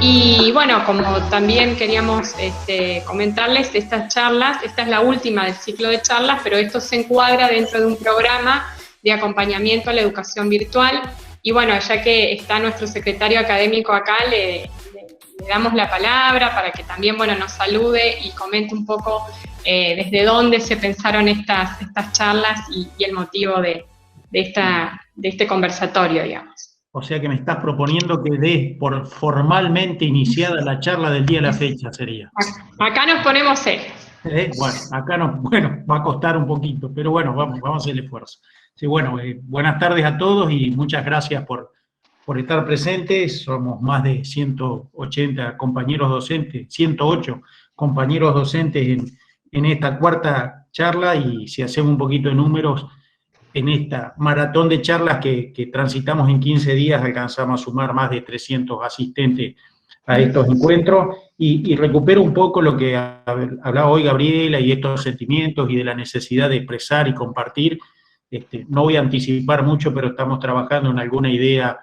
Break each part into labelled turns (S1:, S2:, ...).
S1: Y bueno, como también queríamos comentarles, estas charlas, esta es la última del ciclo de charlas, pero esto se encuadra dentro de un programa de acompañamiento a la educación virtual. Y bueno, ya que está nuestro secretario académico acá, le damos la palabra para que también, bueno, nos salude y comente un poco desde dónde se pensaron estas charlas y el motivo de este conversatorio, digamos.
S2: O sea que me estás proponiendo que dé por formalmente iniciada la charla del día de la fecha, sería.
S1: Acá nos ponemos serios.
S2: Bueno, acá va a costar un poquito, pero bueno, vamos a hacer el esfuerzo. Sí, bueno, buenas tardes a todos y muchas gracias por estar presentes. Somos más de 180 compañeros docentes, 108 compañeros docentes en esta cuarta charla, y si hacemos un poquito de números, en esta maratón de charlas que transitamos en 15 días, alcanzamos a sumar más de 300 asistentes a estos encuentros, y recupero un poco lo que hablaba hoy Gabriela, y estos sentimientos y de la necesidad de expresar y compartir. No voy a anticipar mucho, pero estamos trabajando en alguna idea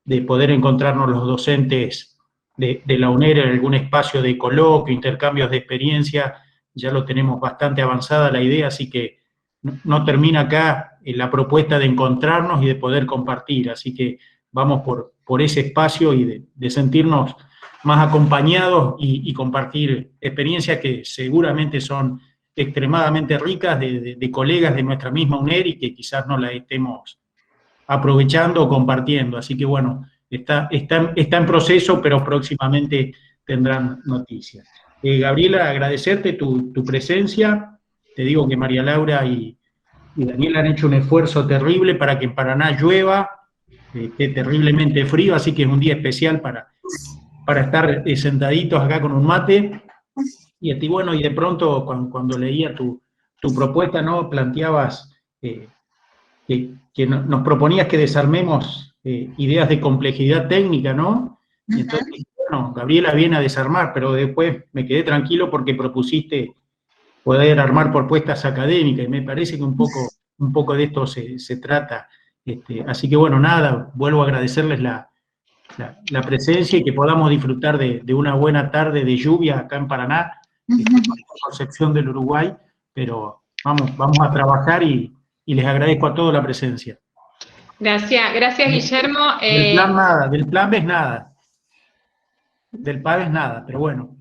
S2: de poder encontrarnos los docentes de la UNER en algún espacio de coloquio, intercambios de experiencia. Ya lo tenemos bastante avanzada la idea, así que no termina acá la propuesta de encontrarnos y de poder compartir, así que vamos por ese espacio y de sentirnos más acompañados y compartir experiencias que seguramente son extremadamente ricas de colegas de nuestra misma UNER y que quizás no las estemos aprovechando o compartiendo. Así que bueno, está en proceso, pero próximamente tendrán noticias. Gabriela, agradecerte tu presencia. Te digo que María Laura y Daniel han hecho un esfuerzo terrible para que en Paraná llueva, esté terriblemente frío, así que es un día especial para estar sentaditos acá con un mate. Y bueno, y de pronto cuando leía tu propuesta, ¿no? Planteabas que nos proponías que desarmemos ideas de complejidad técnica, ¿no? Y entonces, bueno, Gabriela viene a desarmar, pero después me quedé tranquilo porque propusiste poder armar propuestas académicas, y me parece que un poco de esto se trata. Así que bueno, nada, vuelvo a agradecerles la presencia y que podamos disfrutar de una buena tarde de lluvia acá en Paraná, Concepción del Uruguay, pero vamos a trabajar y les agradezco a todos la presencia.
S1: Gracias Guillermo.
S2: Del plan nada, del plan ves nada, del PAB es nada, pero bueno.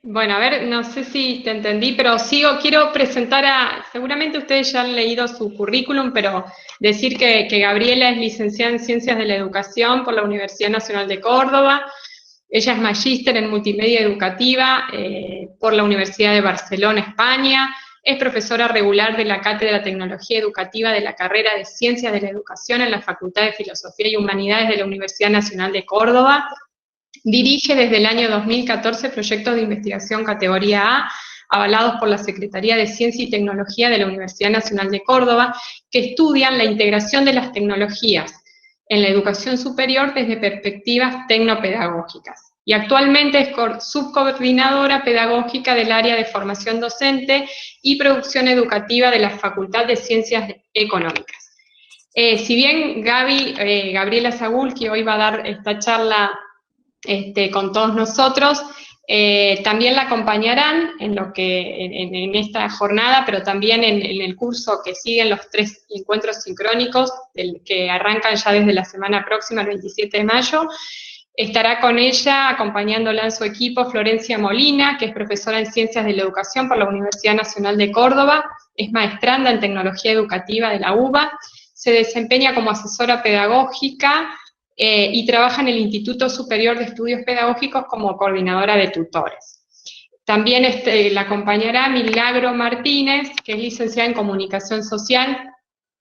S1: Bueno, a ver, no sé si te entendí, pero quiero presentar seguramente ustedes ya han leído su currículum, pero decir que Gabriela es licenciada en Ciencias de la Educación por la Universidad Nacional de Córdoba. Ella es magíster en Multimedia Educativa por la Universidad de Barcelona, España. Es profesora regular de la Cátedra de Tecnología Educativa de la carrera de Ciencias de la Educación en la Facultad de Filosofía y Humanidades de la Universidad Nacional de Córdoba. Dirige desde el año 2014 proyectos de investigación categoría A, avalados por la Secretaría de Ciencia y Tecnología de la Universidad Nacional de Córdoba, que estudian la integración de las tecnologías en la educación superior desde perspectivas tecnopedagógicas. Y actualmente es subcoordinadora pedagógica del área de formación docente y producción educativa de la Facultad de Ciencias Económicas. Si bien Gabriela Sagul, que hoy va a dar esta charla con todos nosotros, también la acompañarán en esta jornada, pero también en el curso que siguen los 3 encuentros sincrónicos, que arrancan ya desde la semana próxima, el 27 de mayo. Estará con ella, acompañándola en su equipo, Florencia Molina, que es profesora en Ciencias de la Educación por la Universidad Nacional de Córdoba, es maestranda en Tecnología Educativa de la UBA, se desempeña como asesora pedagógica, y trabaja en el Instituto Superior de Estudios Pedagógicos como coordinadora de tutores. También la acompañará Milagro Martínez, que es licenciada en Comunicación Social,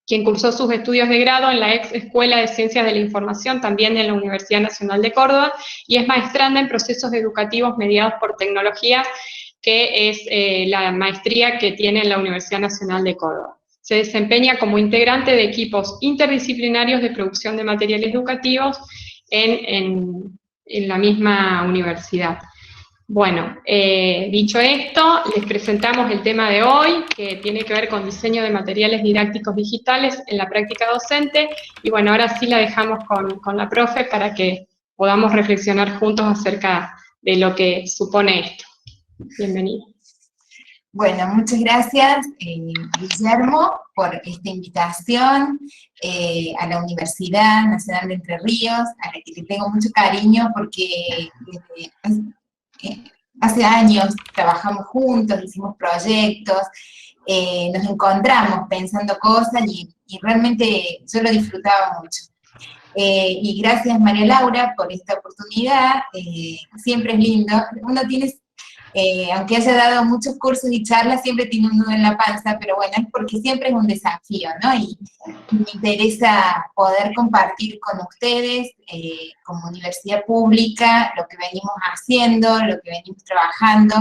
S1: quien cursó sus estudios de grado en la ex Escuela de Ciencias de la Información, también en la Universidad Nacional de Córdoba, y es maestranda en Procesos Educativos Mediados por Tecnologías, que es la maestría que tiene en la Universidad Nacional de Córdoba. Se desempeña como integrante de equipos interdisciplinarios de producción de materiales educativos en la misma universidad. Bueno, dicho esto, les presentamos el tema de hoy, que tiene que ver con diseño de materiales didácticos digitales en la práctica docente, y bueno, ahora sí la dejamos con la profe para que podamos reflexionar juntos acerca de lo que supone esto. Bienvenida.
S3: Bueno, muchas gracias, Guillermo, por esta invitación a la Universidad Nacional de Entre Ríos, a la que le tengo mucho cariño porque hace años trabajamos juntos, hicimos proyectos, nos encontramos pensando cosas y realmente yo lo disfrutaba mucho. Y gracias María Laura por esta oportunidad, siempre es lindo, uno tiene... aunque haya dado muchos cursos y charlas, siempre tiene un nudo en la panza, pero bueno, es porque siempre es un desafío, ¿no? Y me interesa poder compartir con ustedes, como universidad pública, lo que venimos haciendo, lo que venimos trabajando.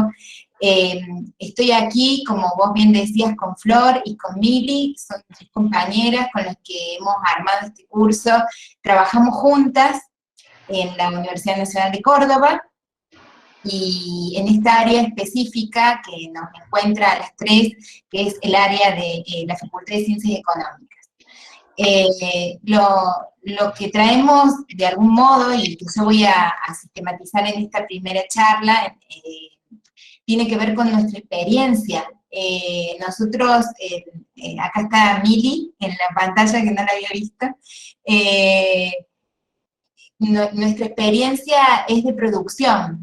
S3: Estoy aquí, como vos bien decías, con Flor y con Mili, son mis compañeras con las que hemos armado este curso. Trabajamos juntas en la Universidad Nacional de Córdoba, y en esta área específica que nos encuentra a las tres, que es el área de la Facultad de Ciencias Económicas. Lo que traemos de algún modo, y que yo voy a sistematizar en esta primera charla, tiene que ver con nuestra experiencia. Nosotros, acá está Mili en la pantalla, que no la había visto, nuestra experiencia es de producción.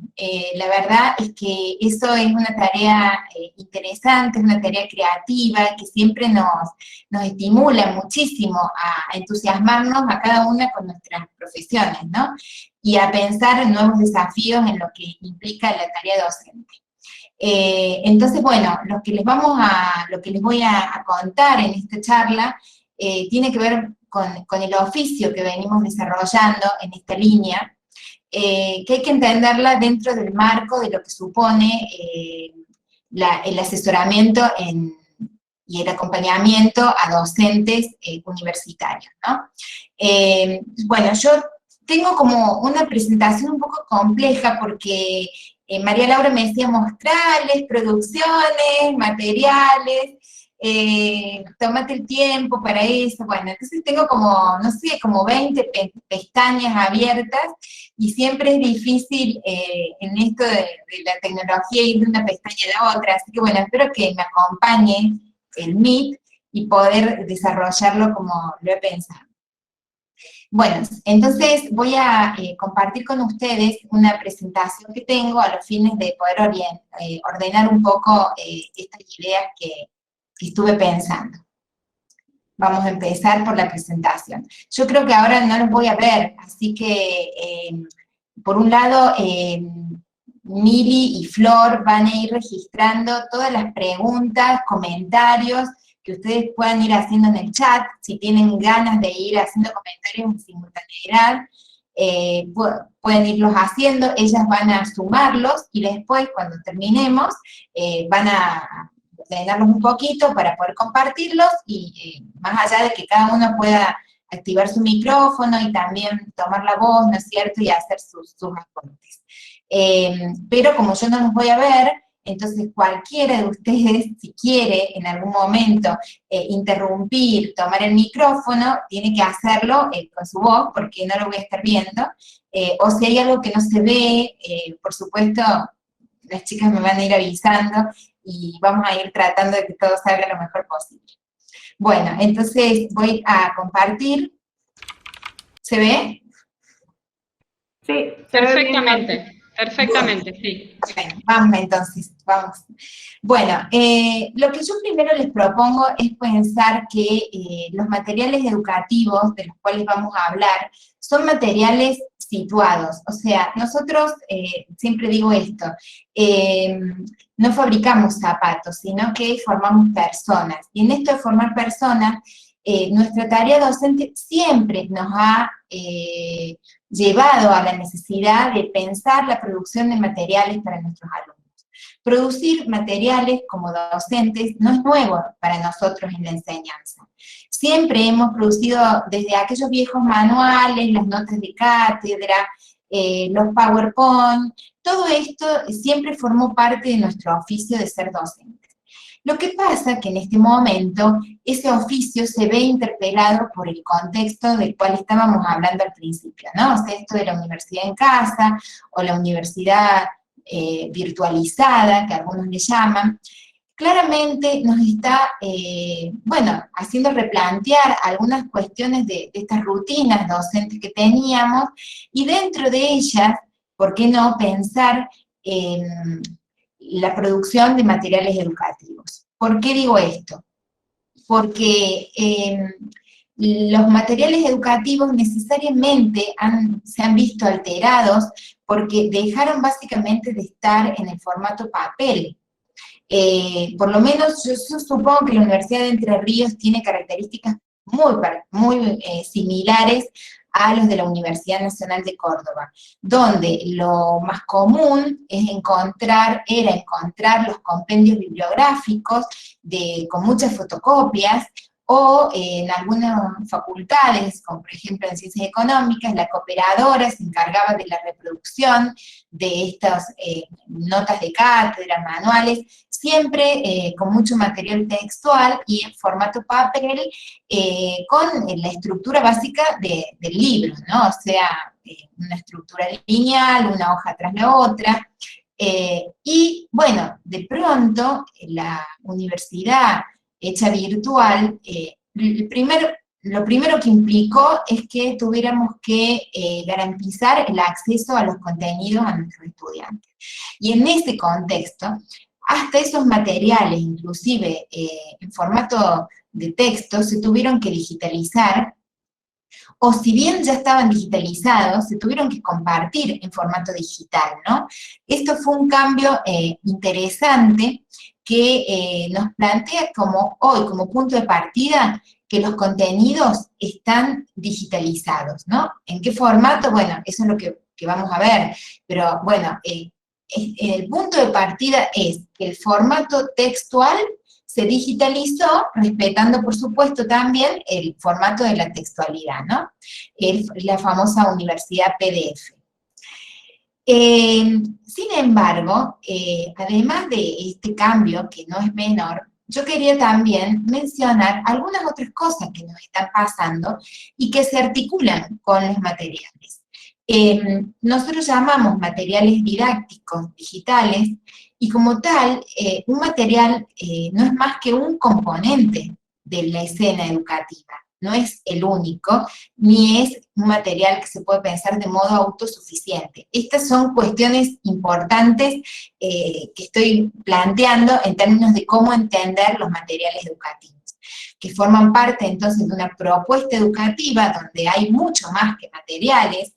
S3: La verdad es que eso es una tarea interesante, es una tarea creativa, que siempre nos estimula muchísimo a entusiasmarnos a cada una con nuestras profesiones, ¿no? Y a pensar en nuevos desafíos en lo que implica la tarea docente. Entonces, bueno, lo que les voy a contar en esta charla tiene que ver con el oficio que venimos desarrollando en esta línea, que hay que entenderla dentro del marco de lo que supone el asesoramiento y el acompañamiento a docentes universitarios, ¿no? Bueno, yo tengo como una presentación un poco compleja porque María Laura me decía mostrales, producciones, materiales, tómate el tiempo para eso. Bueno, entonces tengo como, no sé, como 20 pestañas abiertas, y siempre es difícil en esto de la tecnología ir de una pestaña a la otra, así que bueno, espero que me acompañe el Meet y poder desarrollarlo como lo he pensado. Bueno, entonces voy a compartir con ustedes una presentación que tengo a los fines de poder ordenar un poco estas ideas que estuve pensando. Vamos a empezar por la presentación. Yo creo que ahora no los voy a ver, así que, por un lado, Mili y Flor van a ir registrando todas las preguntas, comentarios que ustedes puedan ir haciendo en el chat. Si tienen ganas de ir haciendo comentarios en simultaneidad, pueden irlos haciendo, ellas van a sumarlos, y después, cuando terminemos, van a ordenarlos un poquito para poder compartirlos, y más allá de que cada uno pueda activar su micrófono y también tomar la voz, ¿no es cierto?, y hacer sus aportes. Pero como yo no los voy a ver, entonces cualquiera de ustedes, si quiere en algún momento interrumpir, tomar el micrófono, tiene que hacerlo con su voz, porque no lo voy a estar viendo, o si hay algo que no se ve, por supuesto, las chicas me van a ir avisando, y vamos a ir tratando de que todo salga lo mejor posible. Bueno, entonces voy a compartir. ¿Se ve?
S1: Sí, perfectamente. Perfectamente, sí.
S3: Bueno, vamos entonces, vamos. Bueno, lo que yo primero les propongo es pensar que los materiales educativos de los cuales vamos a hablar son materiales situados. O sea, nosotros, siempre digo esto, no fabricamos zapatos, sino que formamos personas. Y en esto de formar personas, nuestra tarea docente siempre nos ha llevado a la necesidad de pensar la producción de materiales para nuestros alumnos. Producir materiales como docentes no es nuevo para nosotros en la enseñanza. Siempre hemos producido desde aquellos viejos manuales, las notas de cátedra, los PowerPoint, todo esto siempre formó parte de nuestro oficio de ser docentes. Lo que pasa es que en este momento ese oficio se ve interpelado por el contexto del cual estábamos hablando al principio, ¿no? O sea, esto de la universidad en casa, o la universidad virtualizada, que algunos le llaman, claramente nos está, bueno, haciendo replantear algunas cuestiones de estas rutinas docentes que teníamos, y dentro de ellas, ¿por qué no pensar en la producción de materiales educativos? ¿Por qué digo esto? Porque los materiales educativos necesariamente se han visto alterados porque dejaron básicamente de estar en el formato papel. Por lo menos yo supongo que la Universidad de Entre Ríos tiene características muy similares a los de la Universidad Nacional de Córdoba, donde lo más común era encontrar los compendios bibliográficos con muchas fotocopias, o en algunas facultades, como por ejemplo en Ciencias Económicas, la cooperadora se encargaba de la reproducción de estas notas de cátedra, manuales, siempre con mucho material textual y en formato papel, con la estructura básica del libro, ¿no? O sea, una estructura lineal, una hoja tras la otra. Y bueno, de pronto la universidad hecha virtual, lo primero que implicó es que tuviéramos que garantizar el acceso a los contenidos a nuestros estudiantes. Y en ese contexto, hasta esos materiales, inclusive en formato de texto, se tuvieron que digitalizar, o si bien ya estaban digitalizados, se tuvieron que compartir en formato digital, ¿no? Esto fue un cambio interesante que nos plantea hoy como punto de partida que los contenidos están digitalizados, ¿no? ¿En qué formato? Bueno, eso es lo que vamos a ver, pero bueno, el punto de partida es que el formato textual se digitalizó, respetando, por supuesto, también el formato de la textualidad, ¿no? La famosa universidad PDF. Sin embargo, además de este cambio, que no es menor, yo quería también mencionar algunas otras cosas que nos están pasando y que se articulan con los materiales. Nosotros llamamos materiales didácticos digitales, y como tal, un material no es más que un componente de la escena educativa, no es el único, ni es un material que se puede pensar de modo autosuficiente. Estas son cuestiones importantes que estoy planteando en términos de cómo entender los materiales educativos, que forman parte entonces de una propuesta educativa donde hay mucho más que materiales,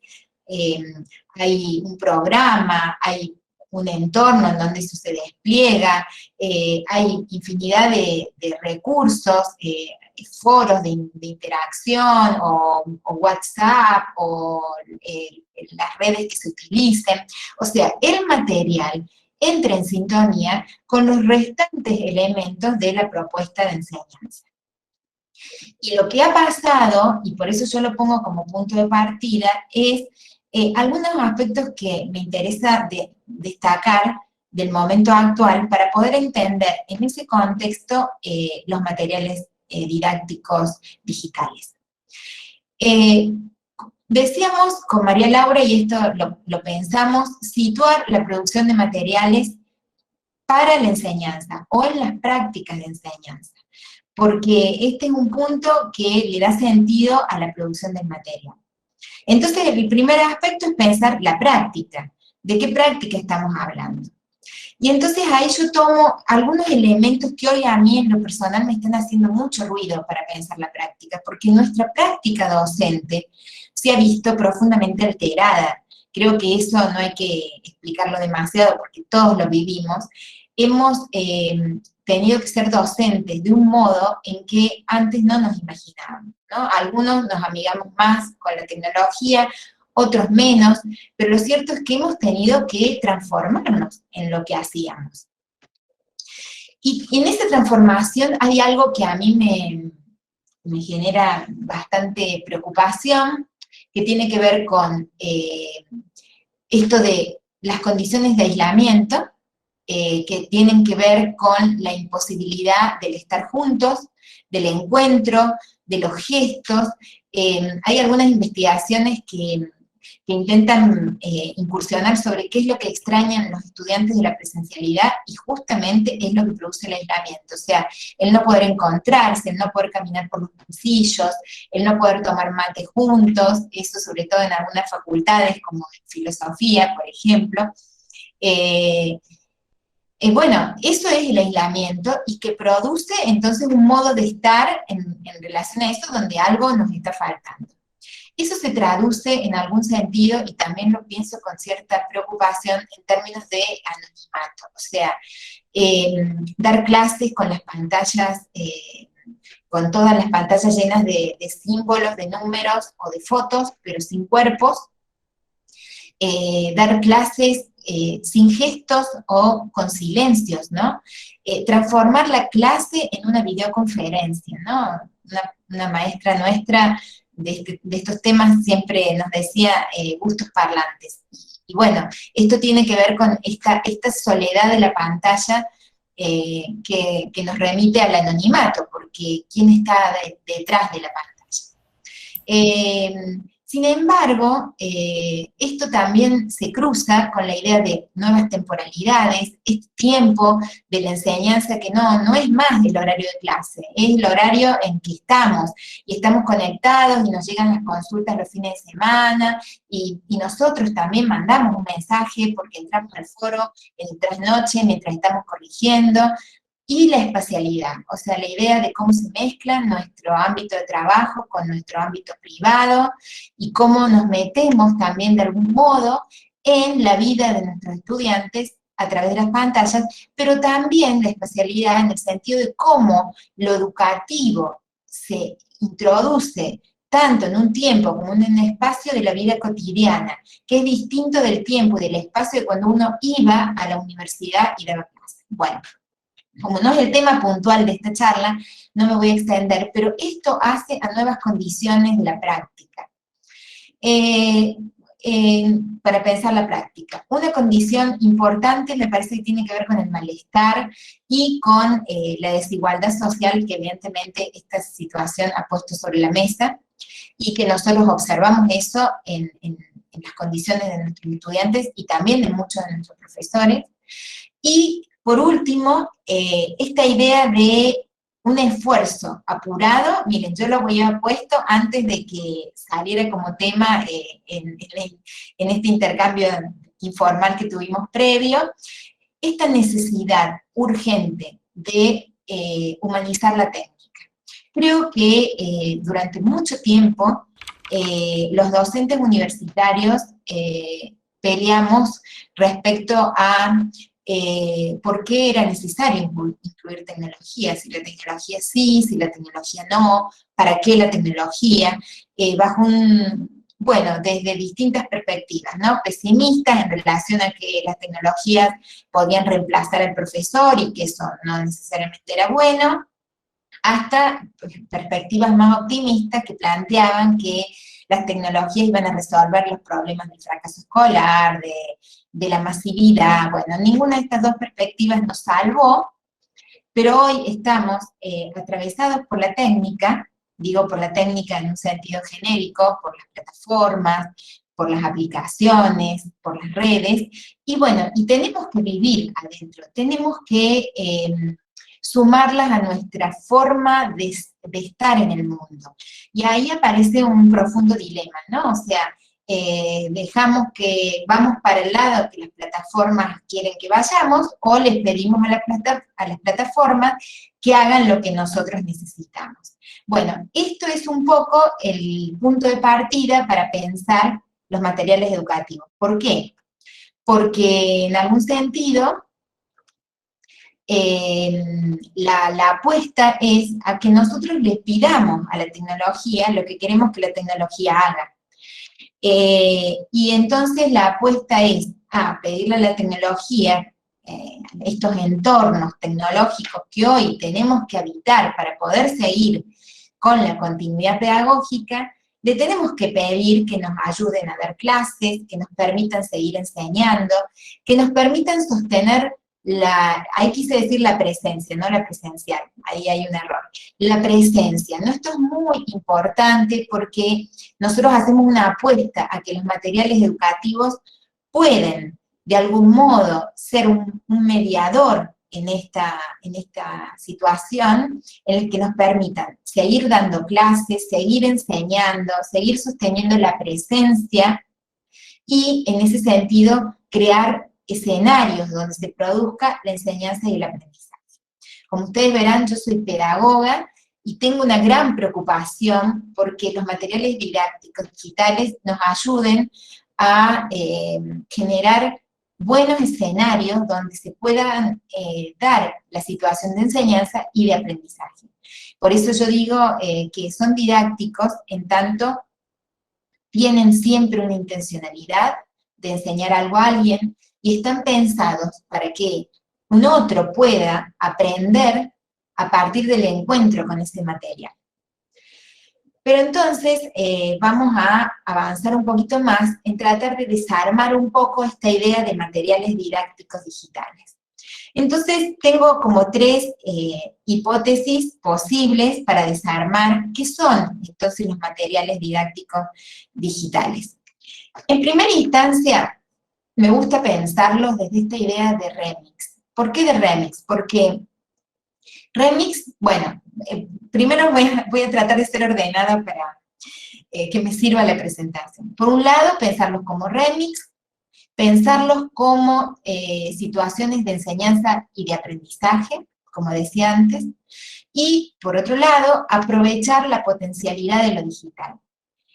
S3: hay un programa, hay un entorno en donde eso se despliega, hay infinidad de recursos, foros de interacción, o WhatsApp, o las redes que se utilicen. O sea, el material entra en sintonía con los restantes elementos de la propuesta de enseñanza. Y lo que ha pasado, y por eso yo lo pongo como punto de partida, es algunos aspectos que me interesa destacar del momento actual para poder entender en ese contexto los materiales didácticos digitales. Decíamos con María Laura, y esto lo pensamos, situar la producción de materiales para la enseñanza o en las prácticas de enseñanza, porque este es un punto que le da sentido a la producción del material. Entonces, el primer aspecto es pensar la práctica. ¿De qué práctica estamos hablando? Y entonces ahí yo tomo algunos elementos que hoy a mí en lo personal me están haciendo mucho ruido para pensar la práctica, porque nuestra práctica docente se ha visto profundamente alterada. Creo que eso no hay que explicarlo demasiado porque todos lo vivimos. Hemos tenido que ser docentes de un modo en que antes no nos imaginábamos, ¿no? Algunos nos amigamos más con la tecnología, otros menos, pero lo cierto es que hemos tenido que transformarnos en lo que hacíamos. Y en esa transformación hay algo que a mí me genera bastante preocupación, que tiene que ver con esto de las condiciones de aislamiento, que tienen que ver con la imposibilidad del estar juntos, del encuentro, de los gestos. Hay algunas investigaciones que intentan incursionar sobre qué es lo que extrañan los estudiantes de la presencialidad, y justamente es lo que produce el aislamiento. O sea, el no poder encontrarse, el no poder caminar por los pasillos, el no poder tomar mate juntos, eso sobre todo en algunas facultades, como en filosofía, por ejemplo. Bueno, eso es el aislamiento, y que produce entonces un modo de estar en relación a eso donde algo nos está faltando. Eso se traduce en algún sentido, y también lo pienso con cierta preocupación, en términos de anonimato. O sea, dar clases con las pantallas, con todas las pantallas llenas de símbolos, de números o de fotos, pero sin cuerpos. Dar clases sin gestos o con silencios, ¿no? Transformar la clase en una videoconferencia, ¿no? Una maestra nuestra de estos temas siempre nos decía gustos parlantes. Y bueno, esto tiene que ver con esta soledad de la pantalla, que nos remite al anonimato, porque ¿quién está detrás de la pantalla? Sin embargo, esto también se cruza con la idea de nuevas temporalidades, este tiempo de la enseñanza que no es más el horario de clase, es el horario en que estamos, y estamos conectados, y nos llegan las consultas los fines de semana, y nosotros también mandamos un mensaje porque entramos al foro en trasnoche mientras estamos corrigiendo. Y la espacialidad, o sea, la idea de cómo se mezcla nuestro ámbito de trabajo con nuestro ámbito privado, y cómo nos metemos también de algún modo en la vida de nuestros estudiantes a través de las pantallas, pero también la espacialidad en el sentido de cómo lo educativo se introduce tanto en un tiempo como en un espacio de la vida cotidiana, que es distinto del tiempo y del espacio de cuando uno iba a la universidad y daba clases. Bueno, como no es el tema puntual de esta charla, no me voy a extender, pero esto hace a nuevas condiciones de la práctica. Para pensar la práctica, una condición importante me parece que tiene que ver con el malestar y con la desigualdad social que evidentemente esta situación ha puesto sobre la mesa, y que nosotros observamos eso en las condiciones de nuestros estudiantes y también de muchos de nuestros profesores. Y por último, esta idea de un esfuerzo apurado, miren, yo lo había puesto antes de que saliera como tema en este intercambio informal que tuvimos previo, esta necesidad urgente de humanizar la técnica. Creo que durante mucho tiempo los docentes universitarios peleamos respecto a por qué era necesario incluir tecnología, si la tecnología sí, si la tecnología no, para qué la tecnología, bueno, desde distintas perspectivas, ¿no? Pesimistas en relación a que las tecnologías podían reemplazar al profesor y que eso no necesariamente era bueno, hasta perspectivas más optimistas que planteaban que las tecnologías iban a resolver los problemas del fracaso escolar, de la masividad. Bueno, ninguna de estas dos perspectivas nos salvó, pero hoy estamos atravesados por la técnica, digo por la técnica en un sentido genérico, por las plataformas, por las aplicaciones, por las redes, y bueno, y tenemos que vivir adentro, tenemos que sumarlas a nuestra forma de estar en el mundo. Y ahí aparece un profundo dilema, ¿no? O sea, dejamos que vamos para el lado que las plataformas quieren que vayamos, o les pedimos a las plataformas que hagan lo que nosotros necesitamos. Bueno, esto es un poco el punto de partida para pensar los materiales educativos. ¿Por qué? Porque en algún sentido la apuesta es a que nosotros les pidamos a la tecnología lo que queremos que la tecnología haga. Y entonces la apuesta es a pedirle a la tecnología, estos entornos tecnológicos que hoy tenemos que habitar para poder seguir con la continuidad pedagógica, le tenemos que pedir que nos ayuden a dar clases, que nos permitan seguir enseñando, que nos permitan sostener ahí quise decir la presencia, no la presencial, ahí hay un error. La presencia, ¿no? Esto es muy importante porque nosotros hacemos una apuesta a que los materiales educativos pueden, de algún modo, ser un mediador en esta situación, en el que nos permitan seguir dando clases, seguir enseñando, seguir sosteniendo la presencia, y en ese sentido crear escenarios donde se produzca la enseñanza y el aprendizaje. Como ustedes verán, yo soy pedagoga y tengo una gran preocupación porque los materiales didácticos digitales nos ayuden a generar buenos escenarios donde se puedan dar la situación de enseñanza y de aprendizaje. Por eso yo digo que son didácticos en tanto tienen siempre una intencionalidad de enseñar algo a alguien, y están pensados para que un otro pueda aprender a partir del encuentro con ese material. Pero entonces vamos a avanzar un poquito más en tratar de desarmar un poco esta idea de materiales didácticos digitales. Entonces tengo como 3 hipótesis posibles para desarmar qué son entonces los materiales didácticos digitales. En primera instancia, me gusta pensarlos desde esta idea de remix. ¿Por qué de remix? Porque remix, bueno, primero voy a tratar de ser ordenada para que me sirva la presentación. Por un lado, pensarlos como remix, pensarlos como situaciones de enseñanza y de aprendizaje, como decía antes, y por otro lado, aprovechar la potencialidad de lo digital,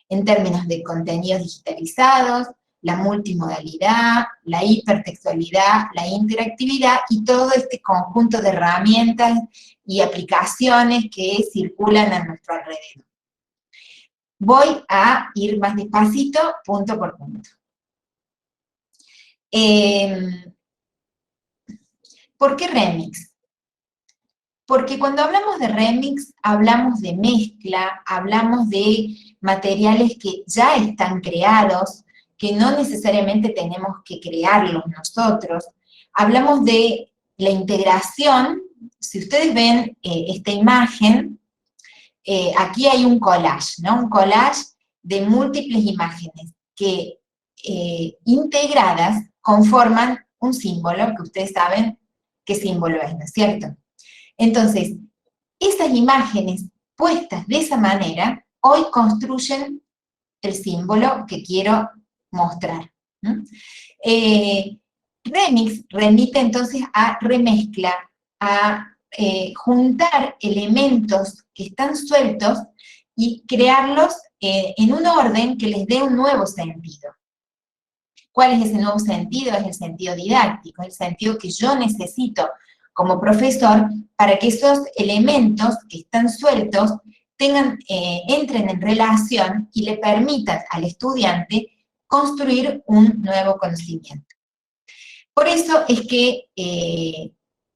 S3: en términos de contenidos digitalizados, la multimodalidad, la hipertextualidad, la interactividad y todo este conjunto de herramientas y aplicaciones que circulan a nuestro alrededor. Voy a ir más despacito, punto por punto. ¿Por qué remix? Porque cuando hablamos de remix, hablamos de mezcla, hablamos de materiales que ya están creados, que no necesariamente tenemos que crearlos nosotros. Hablamos de la integración. Si ustedes ven esta imagen, aquí hay un collage, ¿no? Un collage de múltiples imágenes que integradas conforman un símbolo, que ustedes saben qué símbolo es, ¿no es cierto? Entonces, esas imágenes puestas de esa manera, hoy construyen el símbolo que quiero mostrar. Remix remite entonces a remezcla, a juntar elementos que están sueltos y crearlos en un orden que les dé un nuevo sentido. ¿Cuál es ese nuevo sentido? Es el sentido didáctico, el sentido que yo necesito como profesor para que esos elementos que están sueltos entren en relación y le permitan al estudiante construir un nuevo conocimiento. Por eso es que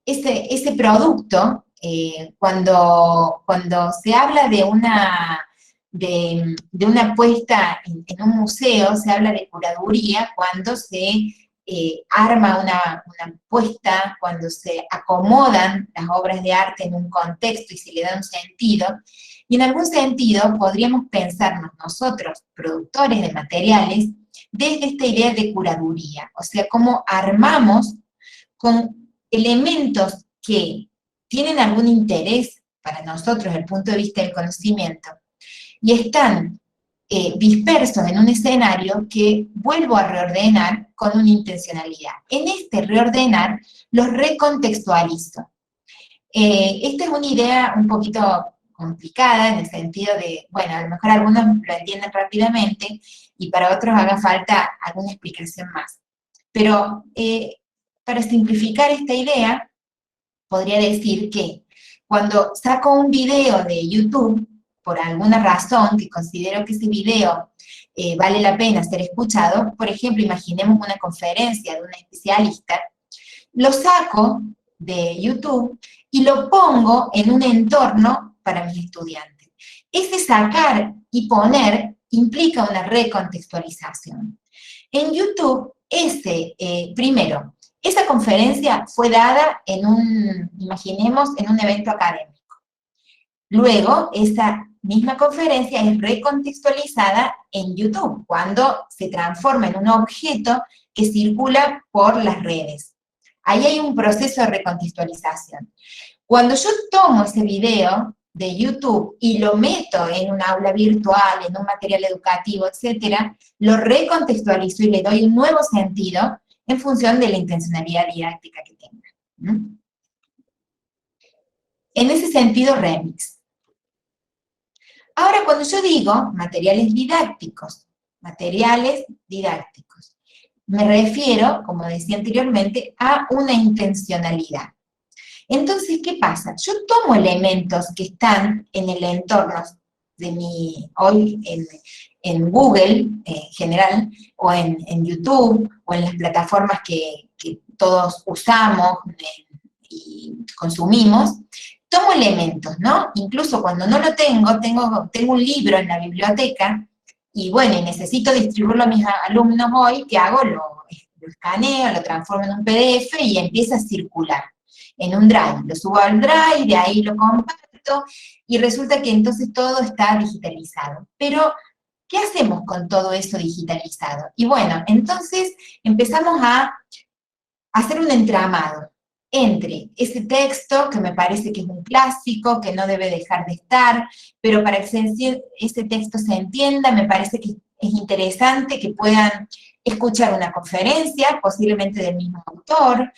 S3: ese producto, cuando se habla de una puesta en un museo, se habla de curaduría, cuando se arma una puesta, cuando se acomodan las obras de arte en un contexto y se le da un sentido, y en algún sentido podríamos pensarnos nosotros, productores de materiales, desde esta idea de curaduría, o sea, cómo armamos con elementos que tienen algún interés para nosotros desde el punto de vista del conocimiento, y están dispersos en un escenario que vuelvo a reordenar con una intencionalidad. En este reordenar los recontextualizo. Esta es una idea un poquito complicada en el sentido de, bueno, a lo mejor algunos lo entienden rápidamente y para otros haga falta alguna explicación más. Pero para simplificar esta idea, podría decir que cuando saco un video de YouTube, por alguna razón que considero que ese video vale la pena ser escuchado, por ejemplo, imaginemos una conferencia de un especialista, lo saco de YouTube y lo pongo en un entorno para mis estudiantes. Ese sacar y poner implica una recontextualización. En YouTube, primero, esa conferencia fue dada imaginemos, en un evento académico. Luego, esa misma conferencia es recontextualizada en YouTube, cuando se transforma en un objeto que circula por las redes. Ahí hay un proceso de recontextualización. Cuando yo tomo ese video de YouTube y lo meto en un aula virtual, en un material educativo, etcétera, lo recontextualizo y le doy un nuevo sentido en función de la intencionalidad didáctica que tenga. En ese sentido, remix. Ahora, cuando yo digo materiales didácticos, me refiero, como decía anteriormente, a una intencionalidad. Entonces, ¿qué pasa? Yo tomo elementos que están en el entorno de hoy en Google en general, o en YouTube, o en las plataformas que todos usamos y consumimos, tomo elementos, ¿no? Incluso cuando no lo tengo un libro en la biblioteca, y bueno, y necesito distribuirlo a mis alumnos hoy, ¿qué hago? Lo escaneo, lo transformo en un PDF y empieza a circular en un Drive. Lo subo al Drive, de ahí lo comparto, y resulta que entonces todo está digitalizado. Pero, ¿qué hacemos con todo eso digitalizado? Y bueno, entonces empezamos a hacer un entramado entre ese texto, que me parece que es un clásico, que no debe dejar de estar, pero para que ese texto se entienda, me parece que es interesante que puedan escuchar una conferencia, posiblemente del mismo autor,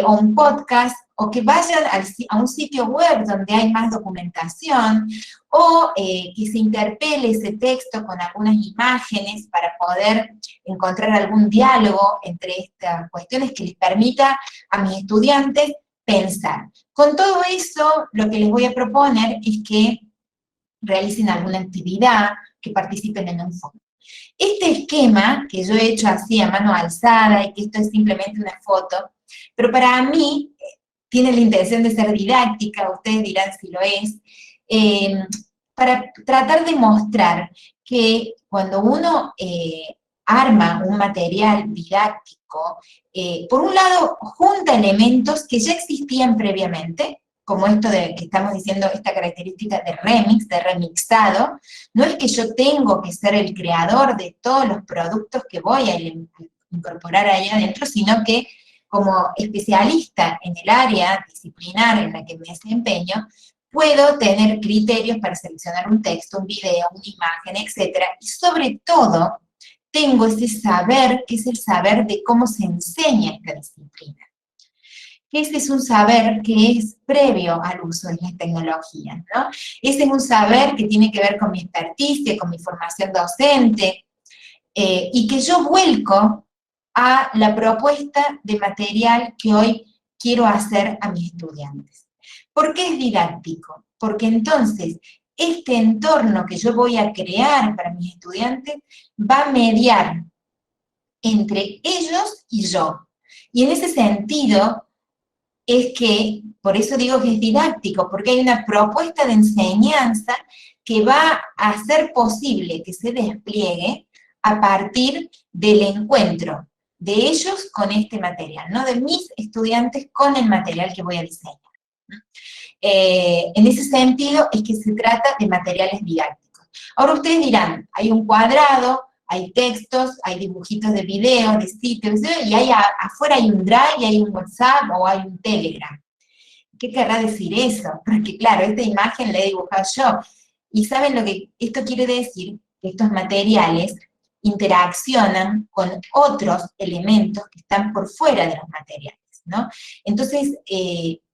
S3: o un podcast, o que vayan a un sitio web donde hay más documentación, o que se interpele ese texto con algunas imágenes para poder encontrar algún diálogo entre estas cuestiones que les permita a mis estudiantes pensar. Con todo eso, lo que les voy a proponer es que realicen alguna actividad, que participen en un foro. Este esquema, que yo he hecho así a mano alzada, y que esto es simplemente una foto, pero para mí tiene la intención de ser didáctica, ustedes dirán si lo es, para tratar de mostrar que cuando uno arma un material didáctico, por un lado junta elementos que ya existían previamente, como esto de que estamos diciendo, esta característica de remix, de remixado. No es que yo tengo que ser el creador de todos los productos que voy a incorporar ahí adentro, sino que como especialista en el área disciplinar en la que me desempeño, puedo tener criterios para seleccionar un texto, un video, una imagen, etc. Y sobre todo, tengo ese saber, que es el saber de cómo se enseña esta disciplina. Ese es un saber que es previo al uso de las tecnologías, ¿no? Ese es un saber que tiene que ver con mi experticia, con mi formación docente, y que yo vuelco a la propuesta de material que hoy quiero hacer a mis estudiantes. ¿Por qué es didáctico? Porque entonces este entorno que yo voy a crear para mis estudiantes va a mediar entre ellos y yo. Y en ese sentido es que, por eso digo que es didáctico, porque hay una propuesta de enseñanza que va a hacer posible que se despliegue a partir del encuentro de ellos con este material, ¿no? De mis estudiantes con el material que voy a diseñar. En ese sentido es que se trata de materiales didácticos. Ahora ustedes dirán, hay un cuadrado, hay textos, hay dibujitos de videos, de sitios, y afuera hay un Drive, y hay un WhatsApp, o hay un Telegram. ¿Qué querrá decir eso? Porque claro, esta imagen la he dibujado yo. Y ¿saben lo que esto quiere decir? Que estos materiales interaccionan con otros elementos que están por fuera de los materiales, ¿no? Entonces,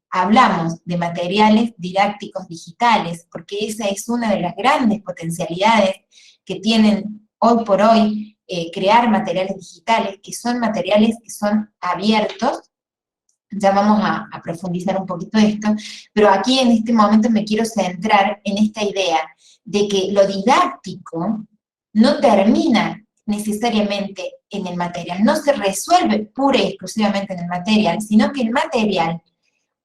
S3: hablamos de materiales didácticos digitales, porque esa es una de las grandes potencialidades que tienen hoy por hoy crear materiales digitales, que son materiales que son abiertos. Ya vamos a profundizar un poquito esto, pero aquí en este momento me quiero centrar en esta idea de que lo didáctico no termina necesariamente en el material, no se resuelve pura y exclusivamente en el material, sino que el material,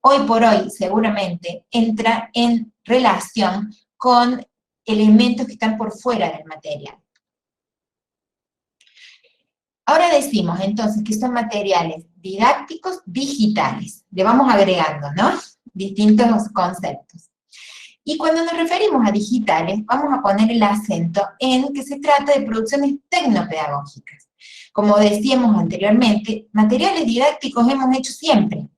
S3: hoy por hoy, seguramente, entra en relación con elementos que están por fuera del material. Ahora decimos entonces que son materiales didácticos digitales. Le vamos agregando, ¿no? Distintos conceptos. Y cuando nos referimos a digitales, vamos a poner el acento en que se trata de producciones tecnopedagógicas. Como decíamos anteriormente, materiales didácticos hemos hecho siempre,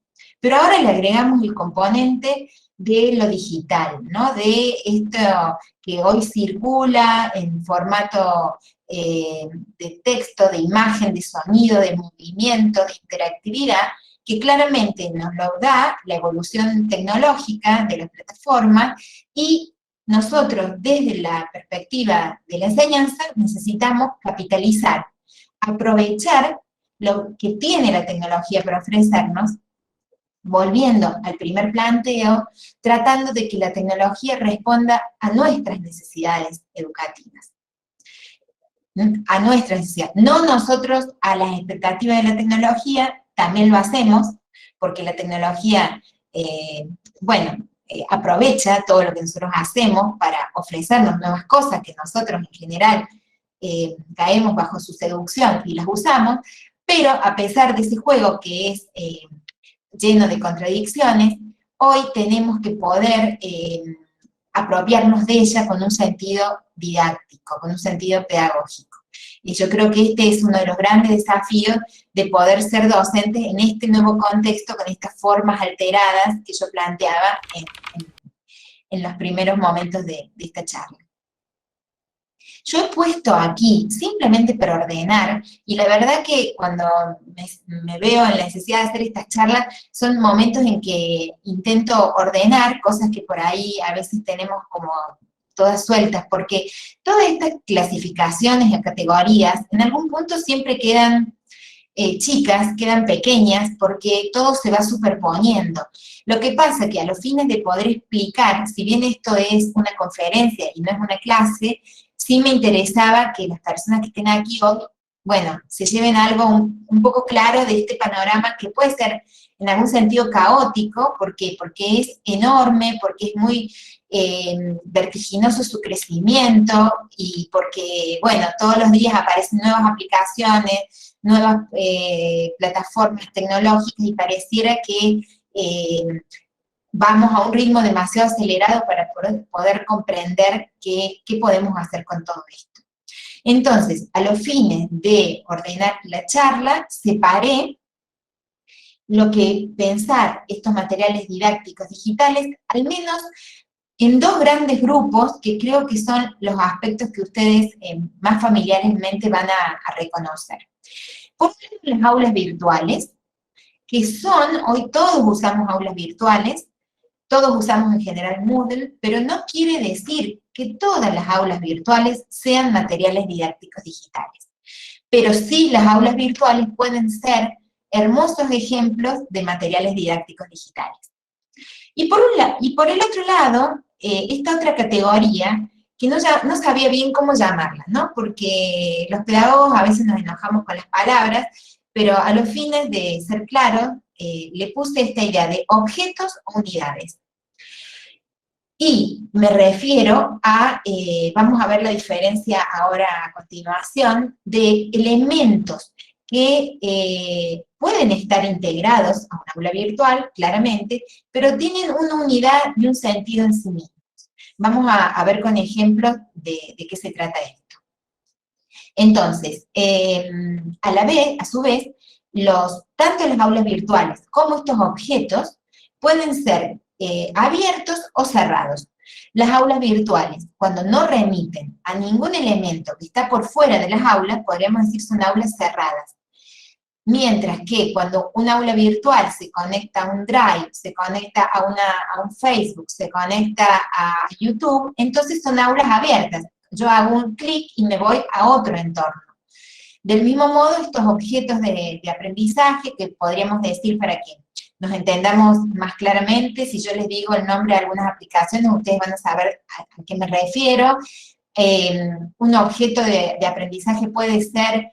S3: pero ahora le agregamos el componente de lo digital, ¿no? De esto que hoy circula en formato de texto, de imagen, de sonido, de movimiento, de interactividad, que claramente nos lo da la evolución tecnológica de las plataformas, y nosotros desde la perspectiva de la enseñanza necesitamos capitalizar, aprovechar lo que tiene la tecnología para ofrecernos, volviendo al primer planteo, tratando de que la tecnología responda a nuestras necesidades educativas. A nuestras necesidades, no nosotros a las expectativas de la tecnología. También lo hacemos, porque la tecnología, aprovecha todo lo que nosotros hacemos para ofrecernos nuevas cosas que nosotros en general caemos bajo su seducción y las usamos, pero a pesar de ese juego que es lleno de contradicciones, hoy tenemos que poder apropiarnos de ella con un sentido didáctico, con un sentido pedagógico. Y yo creo que este es uno de los grandes desafíos de poder ser docente en este nuevo contexto, con estas formas alteradas que yo planteaba en los primeros momentos de esta charla. Yo he puesto aquí, simplemente para ordenar, y la verdad que cuando me veo en la necesidad de hacer estas charlas, son momentos en que intento ordenar cosas que por ahí a veces tenemos como todas sueltas, porque todas estas clasificaciones y categorías, en algún punto siempre quedan chicas, quedan pequeñas, porque todo se va superponiendo. Lo que pasa que a los fines de poder explicar, si bien esto es una conferencia y no es una clase, sí me interesaba que las personas que estén aquí hoy, bueno, se lleven algo un poco claro de este panorama que puede ser en algún sentido caótico. ¿Por qué? Porque es enorme, porque es muy vertiginoso su crecimiento, y porque, bueno, todos los días aparecen nuevas aplicaciones, nuevas plataformas tecnológicas, y pareciera que vamos a un ritmo demasiado acelerado para poder comprender qué podemos hacer con todo esto. Entonces, a los fines de ordenar la charla, separé lo que pensar estos materiales didácticos digitales, al menos en dos grandes grupos, que creo que son los aspectos que ustedes más familiarmente van a reconocer. Por ejemplo, las aulas virtuales, que son, hoy todos usamos aulas virtuales, todos usamos en general Moodle, pero no quiere decir que todas las aulas virtuales sean materiales didácticos digitales. Pero sí, las aulas virtuales pueden ser hermosos ejemplos de materiales didácticos digitales. Y por el otro lado, esta otra categoría, que no sabía bien cómo llamarla, ¿no? Porque los pedagogos a veces nos enojamos con las palabras, pero a los fines de ser claros, le puse esta idea de objetos o unidades. Y me refiero a, vamos a ver la diferencia ahora a continuación, de elementos que pueden estar integrados a un aula virtual, claramente, pero tienen una unidad y un sentido en sí mismos. Vamos a ver con ejemplos de qué se trata esto. Entonces, a su vez, tanto las aulas virtuales como estos objetos pueden ser abiertos o cerrados. Las aulas virtuales, cuando no remiten a ningún elemento que está por fuera de las aulas, podríamos decir son aulas cerradas. Mientras que cuando un aula virtual se conecta a un Drive, se conecta a un Facebook, se conecta a YouTube, entonces son aulas abiertas. Yo hago un clic y me voy a otro entorno. Del mismo modo, estos objetos de aprendizaje, que podríamos decir para que nos entendamos más claramente, si yo les digo el nombre de algunas aplicaciones, ustedes van a saber a qué me refiero. Un objeto de aprendizaje puede ser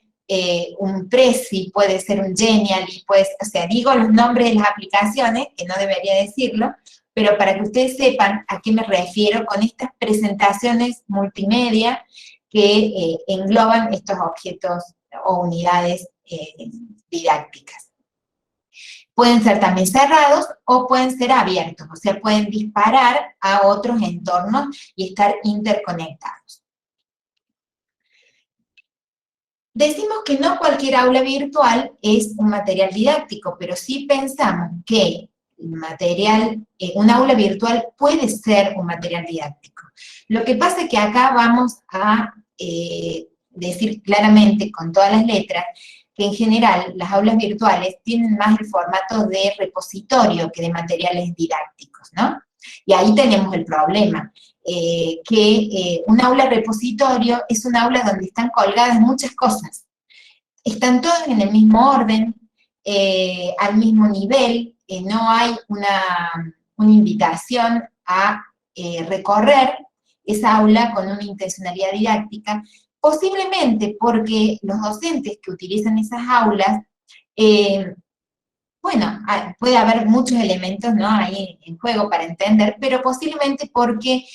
S3: un Prezi, puede ser un Genially, o sea, digo los nombres de las aplicaciones, que no debería decirlo, pero para que ustedes sepan a qué me refiero con estas presentaciones multimedia que engloban estos objetos o unidades didácticas. Pueden ser también cerrados o pueden ser abiertos, o sea, pueden disparar a otros entornos y estar interconectados. Decimos que no cualquier aula virtual es un material didáctico, pero sí pensamos que un aula virtual puede ser un material didáctico. Lo que pasa es que acá vamos a decir claramente, con todas las letras, que en general las aulas virtuales tienen más el formato de repositorio que de materiales didácticos, ¿no? Y ahí tenemos el problema, que un aula repositorio es un aula donde están colgadas muchas cosas. Están todas en el mismo orden, al mismo nivel, no hay una invitación a recorrer esa aula con una intencionalidad didáctica, posiblemente porque los docentes que utilizan esas aulas, bueno, puede haber muchos elementos, ¿no?, ahí en juego para entender, pero posiblemente porque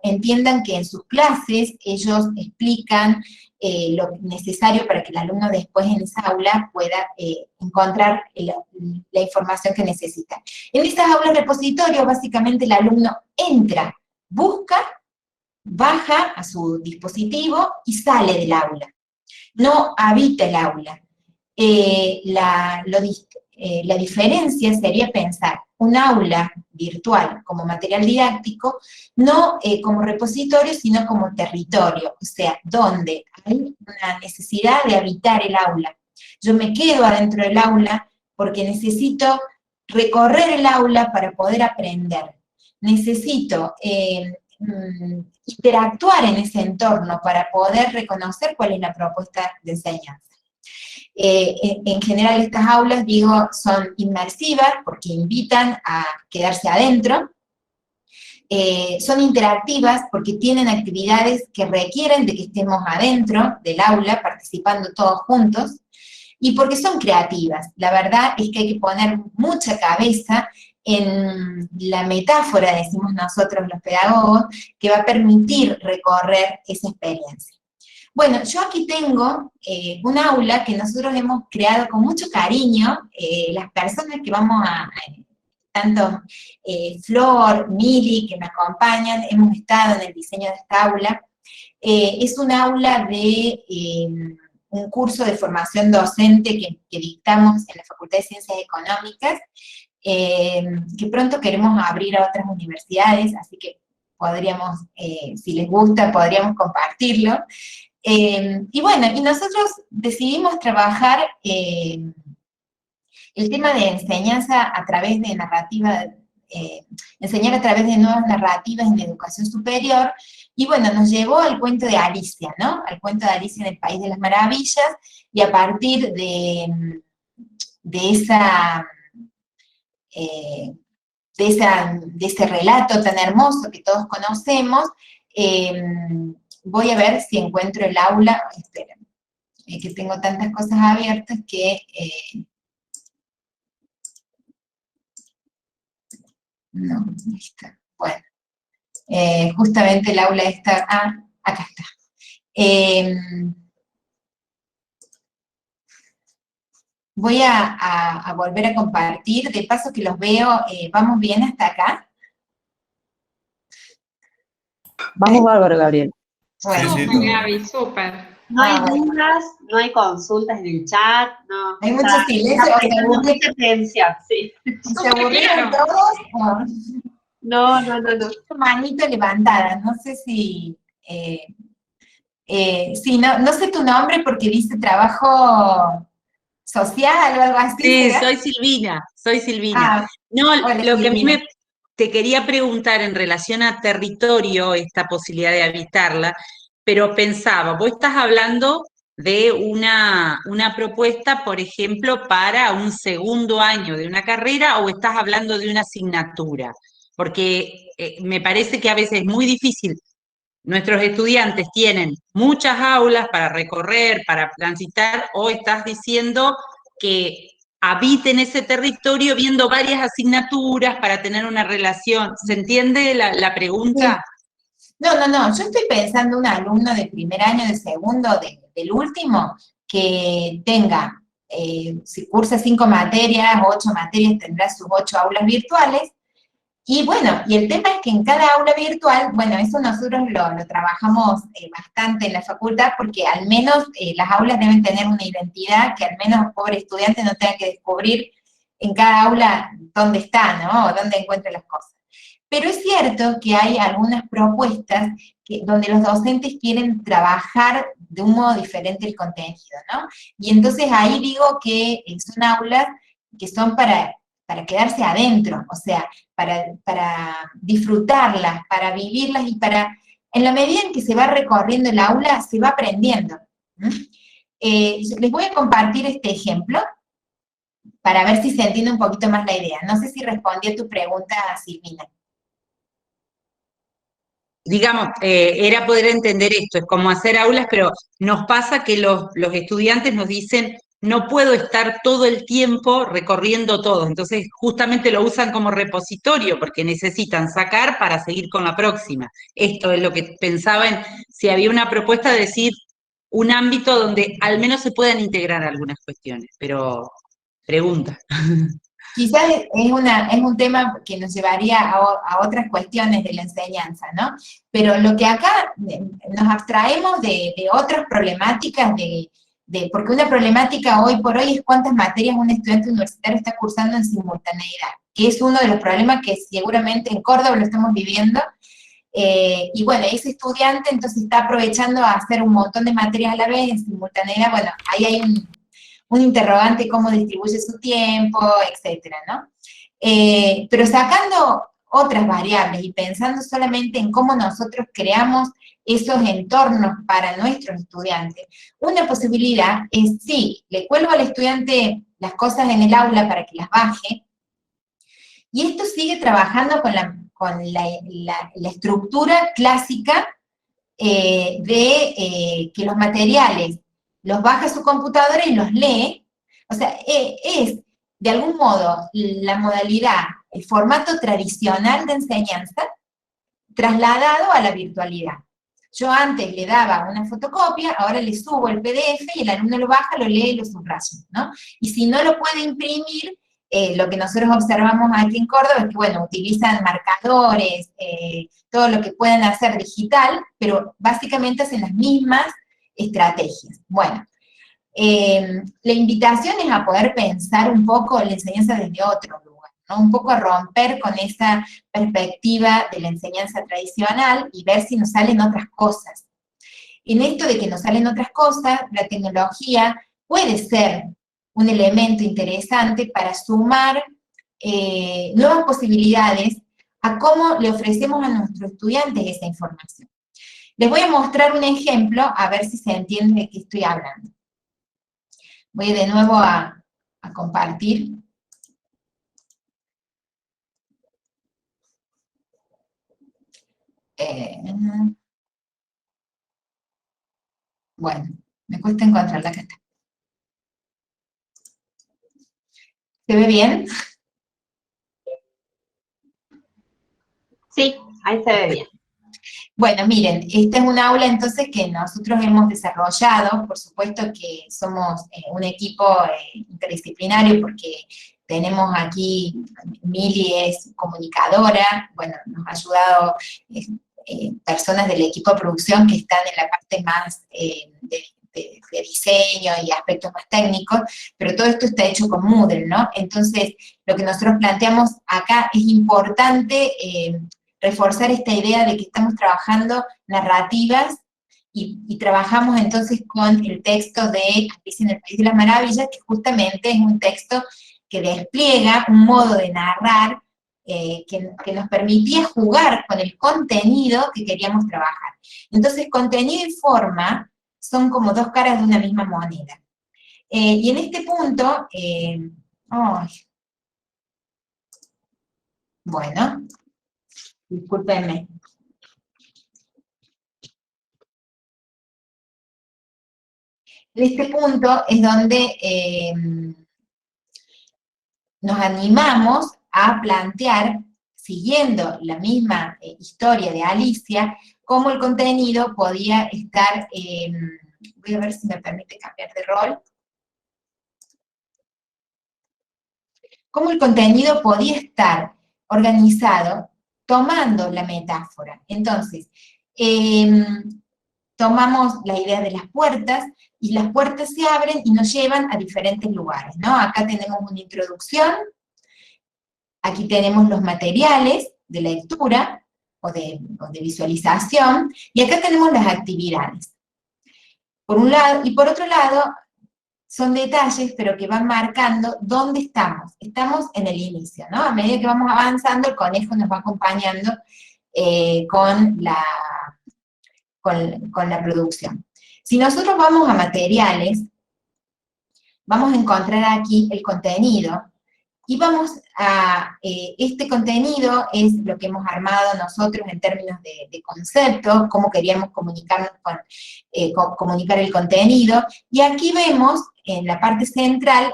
S3: entiendan que en sus clases ellos explican lo necesario para que el alumno después en esa aula pueda encontrar la información que necesita. En esas aulas repositorio, básicamente el alumno entra, busca, baja a su dispositivo y sale del aula. No habita el aula. La diferencia sería pensar un aula virtual como material didáctico, no como repositorio, sino como territorio, o sea, donde hay una necesidad de habitar el aula. Yo me quedo adentro del aula porque necesito recorrer el aula para poder aprender. Necesito interactuar en ese entorno para poder reconocer cuál es la propuesta de enseñanza. En general estas aulas, digo, son inmersivas porque invitan a quedarse adentro, son interactivas porque tienen actividades que requieren de que estemos adentro del aula, participando todos juntos, y porque son creativas. La verdad es que hay que poner mucha cabeza en la metáfora, decimos nosotros los pedagogos, que va a permitir recorrer esa experiencia. Bueno, yo aquí tengo un aula que nosotros hemos creado con mucho cariño, las personas que vamos tanto Flor, Mili, que me acompañan, hemos estado en el diseño de esta aula. Es un aula de un curso de formación docente que dictamos en la Facultad de Ciencias Económicas, que pronto queremos abrir a otras universidades, así que podríamos, si les gusta, podríamos compartirlo. Y bueno, y nosotros decidimos trabajar el tema de enseñanza a través de narrativa, enseñar a través de nuevas narrativas en educación superior, y bueno, nos llevó al cuento de Alicia, ¿no? Al cuento de Alicia en el País de las Maravillas, y a partir de ese relato tan hermoso que todos conocemos, voy a ver si encuentro el aula. Esperen, que tengo tantas cosas abiertas que... no, ahí está. Bueno, justamente el aula está... Ah, acá está. Voy a volver a compartir, de paso que los veo. ¿Vamos bien hasta acá?
S4: Vamos bárbaro, Gabriel.
S3: Bueno,
S1: Súper, Gaby, súper.
S5: No hay dudas, no hay consultas en el chat, no.
S3: Hay mucho silencio,
S5: Está prestando mucha atención, sí.
S3: ¿se aburrieron todos?
S5: No.
S3: Manito levantada, no sé si... sí, no sé tu nombre porque dice trabajo social o algo así.
S6: Sí,
S3: ¿verdad?
S6: soy Silvina.
S3: Ah,
S6: No,
S3: hola,
S6: lo que a mí
S3: Silvina.
S6: te quería preguntar en relación a territorio, esta posibilidad de habitarla, pero pensaba, vos estás hablando de una propuesta, por ejemplo, para un segundo año de una carrera, o estás hablando de una asignatura, porque me parece que a veces es muy difícil. Nuestros estudiantes tienen muchas aulas para recorrer, para transitar, o estás diciendo que habiten ese territorio viendo varias asignaturas para tener una relación. ¿Se entiende la pregunta?
S3: No, yo estoy pensando un alumno de primer año, de segundo, del último, que tenga, si cursa 5 materias, 8 materias, tendrá sus 8 aulas virtuales. Y bueno, y el tema es que en cada aula virtual, bueno, eso nosotros lo trabajamos bastante en la facultad, porque al menos las aulas deben tener una identidad que al menos el pobre estudiante no tenga que descubrir en cada aula dónde está, ¿no? O dónde encuentra las cosas. Pero es cierto que hay algunas propuestas donde los docentes quieren trabajar de un modo diferente el contenido, ¿no? Y entonces ahí digo que son aulas que son para quedarse adentro, o sea, para disfrutarlas, para vivirlas y para, en la medida en que se va recorriendo el aula, se va aprendiendo. Les voy a compartir este ejemplo para ver si se entiende un poquito más la idea. No sé si respondí a tu pregunta, Silvina.
S6: Digamos, era poder entender esto, es como hacer aulas, pero nos pasa que los estudiantes nos dicen, no puedo estar todo el tiempo recorriendo todo, entonces justamente lo usan como repositorio, porque necesitan sacar para seguir con la próxima. Esto es lo que pensaba en, si había una propuesta de decir, un ámbito donde al menos se puedan integrar algunas cuestiones, pero pregunta.
S3: Quizás es un tema que nos llevaría a otras cuestiones de la enseñanza, ¿no? Pero lo que acá nos abstraemos de otras problemáticas, porque una problemática hoy por hoy es cuántas materias un estudiante universitario está cursando en simultaneidad, que es uno de los problemas que seguramente en Córdoba lo estamos viviendo. Y bueno, ese estudiante entonces está aprovechando a hacer un montón de materias a la vez en simultaneidad. Bueno, ahí hay un interrogante cómo distribuye su tiempo, etcétera, ¿no? Pero sacando otras variables y pensando solamente en cómo nosotros creamos esos entornos para nuestros estudiantes, una posibilidad es, sí, le cuelgo al estudiante las cosas en el aula para que las baje, y esto sigue trabajando con la estructura clásica de que los materiales los baja a su computadora y los lee. O sea, es de algún modo la modalidad, el formato tradicional de enseñanza trasladado a la virtualidad. Yo antes le daba una fotocopia, ahora le subo el PDF y el alumno lo baja, lo lee y lo subraya, ¿no? Y si no lo puede imprimir, lo que nosotros observamos aquí en Córdoba es que, bueno, utilizan marcadores, todo lo que puedan hacer digital, pero básicamente hacen las mismas estrategias. Bueno, la invitación es a poder pensar un poco la enseñanza desde otro lugar, ¿no? Un poco a romper con esa perspectiva de la enseñanza tradicional y ver si nos salen otras cosas. En esto de que nos salen otras cosas, la tecnología puede ser un elemento interesante para sumar nuevas posibilidades a cómo le ofrecemos a nuestros estudiantes esa información. Les voy a mostrar un ejemplo, a ver si se entiende de qué estoy hablando. Voy de nuevo a compartir. Bueno, me cuesta encontrarla, acá está. ¿Se ve bien?
S5: Sí, ahí se ve bien.
S3: Bueno, miren, esta es un aula entonces que nosotros hemos desarrollado, por supuesto que somos un equipo interdisciplinario porque tenemos aquí, Mili es comunicadora, bueno, nos ha ayudado personas del equipo de producción que están en la parte más de diseño y aspectos más técnicos, pero todo esto está hecho con Moodle, ¿no? Entonces, lo que nosotros planteamos acá es importante reforzar esta idea de que estamos trabajando narrativas y trabajamos entonces con el texto de Alicia en el País de las Maravillas, que justamente es un texto que despliega un modo de narrar que nos permitía jugar con el contenido que queríamos trabajar. Entonces, contenido y forma son como dos caras de una misma moneda. Y en este punto, bueno, discúlpenme. En este punto es donde nos animamos a plantear siguiendo la misma historia de Alicia, cómo el contenido podía estar, voy a ver si me permite cambiar de rol, cómo el contenido podía estar organizado tomando la metáfora. Entonces, tomamos la idea de las puertas, y las puertas se abren y nos llevan a diferentes lugares, ¿no? Acá tenemos una introducción, aquí tenemos los materiales de lectura o de visualización, y acá tenemos las actividades. Por un lado, y por otro lado, son detalles, pero que van marcando dónde estamos. Estamos en el inicio, ¿no? A medida que vamos avanzando, el conejo nos va acompañando con la producción. Si nosotros vamos a materiales, vamos a encontrar aquí el contenido, y vamos a, este contenido es lo que hemos armado nosotros en términos de conceptos, cómo queríamos comunicarnos comunicar el contenido, y aquí vemos en la parte central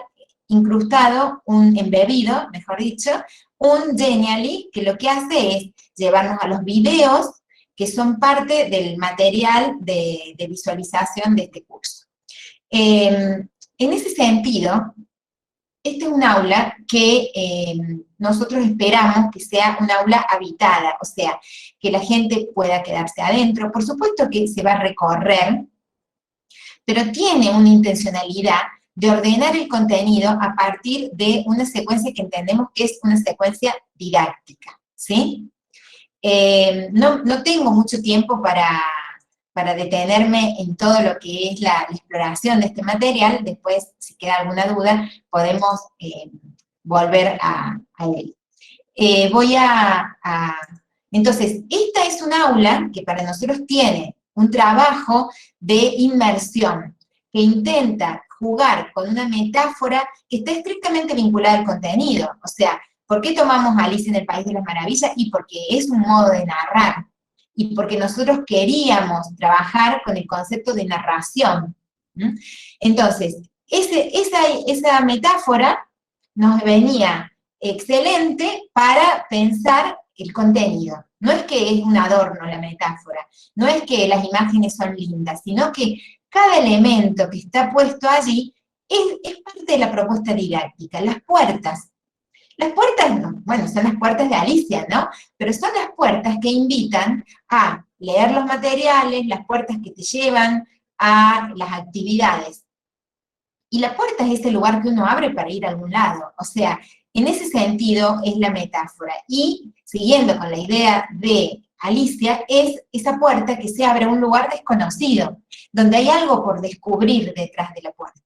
S3: incrustado, embebido, mejor dicho, un Genially, que lo que hace es llevarnos a los videos que son parte del material de visualización de este curso. En ese sentido, este es un aula que nosotros esperamos que sea un aula habitada, o sea, que la gente pueda quedarse adentro. Por supuesto que se va a recorrer, pero tiene una intencionalidad de ordenar el contenido a partir de una secuencia que entendemos que es una secuencia didáctica, ¿sí? No tengo mucho tiempo para detenerme en todo lo que es la exploración de este material. Después, si queda alguna duda, podemos volver a él. Entonces, esta es un aula que para nosotros tiene un trabajo de inmersión, que intenta jugar con una metáfora que está estrictamente vinculada al contenido. O sea, ¿por qué tomamos Alicia en el País de las Maravillas? Y porque es un modo de narrar, y porque nosotros queríamos trabajar con el concepto de narración. Entonces, esa metáfora nos venía excelente para pensar el contenido. No es que es un adorno la metáfora, no es que las imágenes son lindas, sino que cada elemento que está puesto allí es parte de la propuesta didáctica. Las puertas, no, bueno, son las puertas de Alicia, ¿no? Pero son las puertas que invitan a leer los materiales, las puertas que te llevan a las actividades. Y la puerta es ese lugar que uno abre para ir a algún lado. O sea, en ese sentido es la metáfora. Y siguiendo con la idea de Alicia, es esa puerta que se abre a un lugar desconocido, donde hay algo por descubrir detrás de la puerta.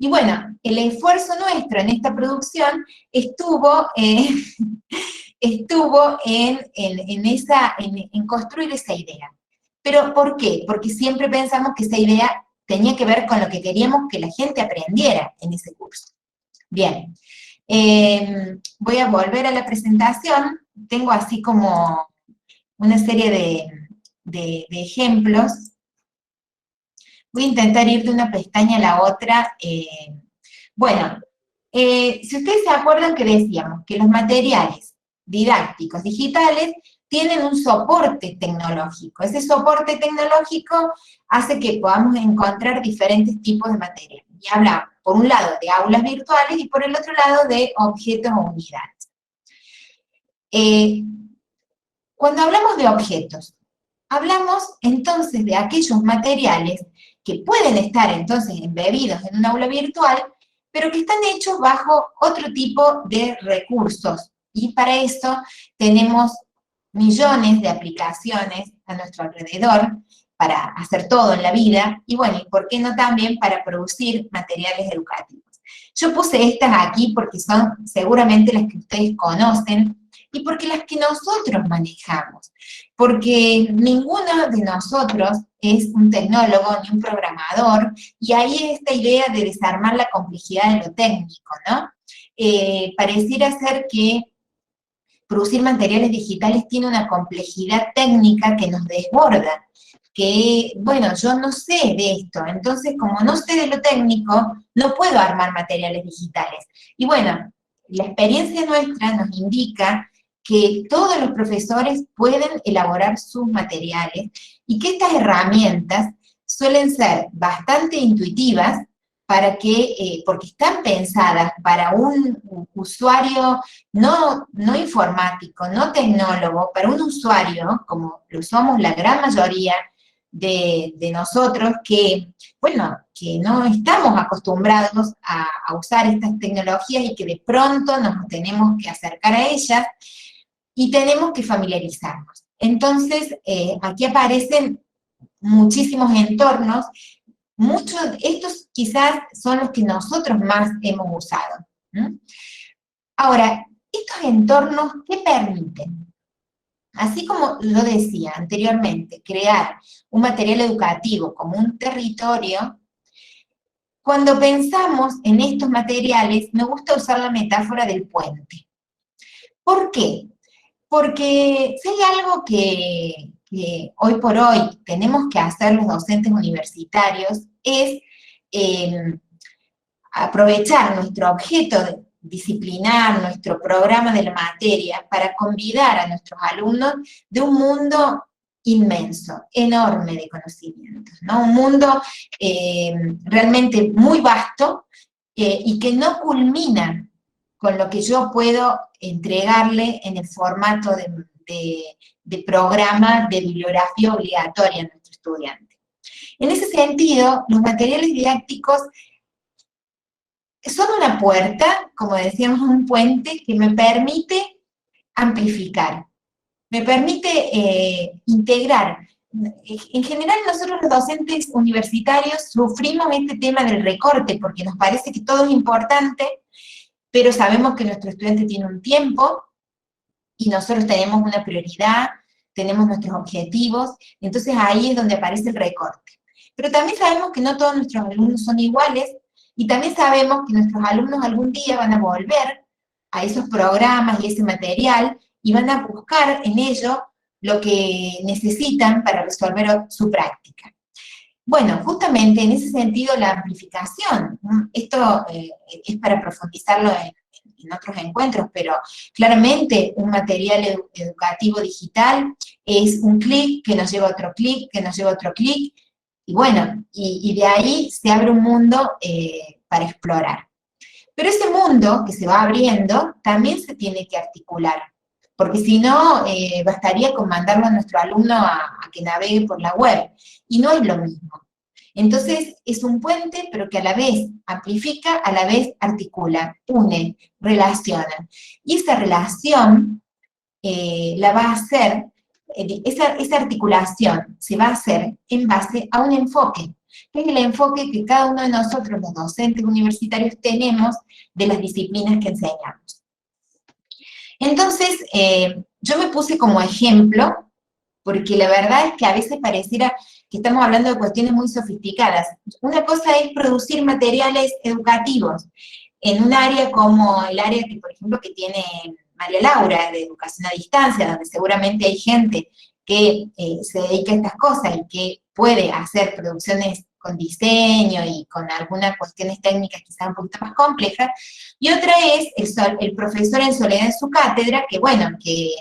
S3: Y bueno, el esfuerzo nuestro en esta producción estuvo en construir esa idea. ¿Pero por qué? Porque siempre pensamos que esa idea tenía que ver con lo que queríamos que la gente aprendiera en ese curso. Bien, voy a volver a la presentación. Tengo así como una serie de ejemplos. Voy a intentar ir de una pestaña a la otra. Bueno, si ustedes se acuerdan que decíamos que los materiales didácticos digitales tienen un soporte tecnológico. Ese soporte tecnológico hace que podamos encontrar diferentes tipos de materiales. Y habla, por un lado, de aulas virtuales y por el otro lado de objetos o unidades. Cuando hablamos de objetos, hablamos entonces de aquellos materiales que pueden estar entonces embebidos en un aula virtual, pero que están hechos bajo otro tipo de recursos. Y para eso tenemos millones de aplicaciones a nuestro alrededor para hacer todo en la vida, y bueno, y por qué no también para producir materiales educativos. Yo puse estas aquí porque son seguramente las que ustedes conocen, y porque las que nosotros manejamos, porque ninguno de nosotros es un tecnólogo ni un programador, y ahí esta idea de desarmar la complejidad de lo técnico, ¿no? Pareciera ser que producir materiales digitales tiene una complejidad técnica que nos desborda, que, bueno, yo no sé de esto, entonces como no sé de lo técnico, no puedo armar materiales digitales. Y bueno, la experiencia nuestra nos indica que todos los profesores pueden elaborar sus materiales y que estas herramientas suelen ser bastante intuitivas para que, porque están pensadas para un usuario no informático, no tecnólogo, para un usuario, como lo somos la gran mayoría de nosotros, que, bueno, que no estamos acostumbrados a usar estas tecnologías y que de pronto nos tenemos que acercar a ellas y tenemos que familiarizarnos. Entonces, aquí aparecen muchísimos entornos. Muchos, estos quizás son los que nosotros más hemos usado. Ahora, estos entornos, ¿qué permiten? Así como yo decía anteriormente, crear un material educativo como un territorio, cuando pensamos en estos materiales, me gusta usar la metáfora del puente. ¿Por qué? Porque si hay algo que hoy por hoy tenemos que hacer los docentes universitarios es aprovechar nuestro objeto disciplinar, nuestro programa de la materia, para convidar a nuestros alumnos de un mundo inmenso, enorme de conocimientos, ¿no? Un mundo realmente muy vasto y que no culmina con lo que yo puedo entregarle en el formato de programa de bibliografía obligatoria a nuestro estudiante. En ese sentido, los materiales didácticos son una puerta, como decíamos, un puente que me permite amplificar, me permite integrar. En general, nosotros los docentes universitarios sufrimos este tema del recorte, porque nos parece que todo es importante, pero sabemos que nuestro estudiante tiene un tiempo, y nosotros tenemos una prioridad, tenemos nuestros objetivos, entonces ahí es donde aparece el recorte. Pero también sabemos que no todos nuestros alumnos son iguales, y también sabemos que nuestros alumnos algún día van a volver a esos programas y ese material, y van a buscar en ello lo que necesitan para resolver su práctica. Bueno, justamente en ese sentido la amplificación, esto es para profundizarlo en otros encuentros, pero claramente un material educativo digital es un clic que nos lleva a otro clic, que nos lleva a otro clic, y bueno, y de ahí se abre un mundo para explorar. Pero ese mundo que se va abriendo también se tiene que articular, porque si no, bastaría con mandarlo a nuestro alumno a que navegue por la web, y no es lo mismo. Entonces, es un puente, pero que a la vez amplifica, a la vez articula, une, relaciona. Y esa relación la va a hacer, esa articulación se va a hacer en base a un enfoque, que es el enfoque que cada uno de nosotros, los docentes universitarios, tenemos de las disciplinas que enseñamos. Entonces, yo me puse como ejemplo, porque la verdad es que a veces pareciera que estamos hablando de cuestiones muy sofisticadas. Una cosa es producir materiales educativos en un área como el área que, por ejemplo, que tiene María Laura, de educación a distancia, donde seguramente hay gente que se dedica a estas cosas y que puede hacer producciones con diseño y con algunas cuestiones técnicas quizás un poquito más complejas, y otra es el profesor en soledad en su cátedra, que bueno, que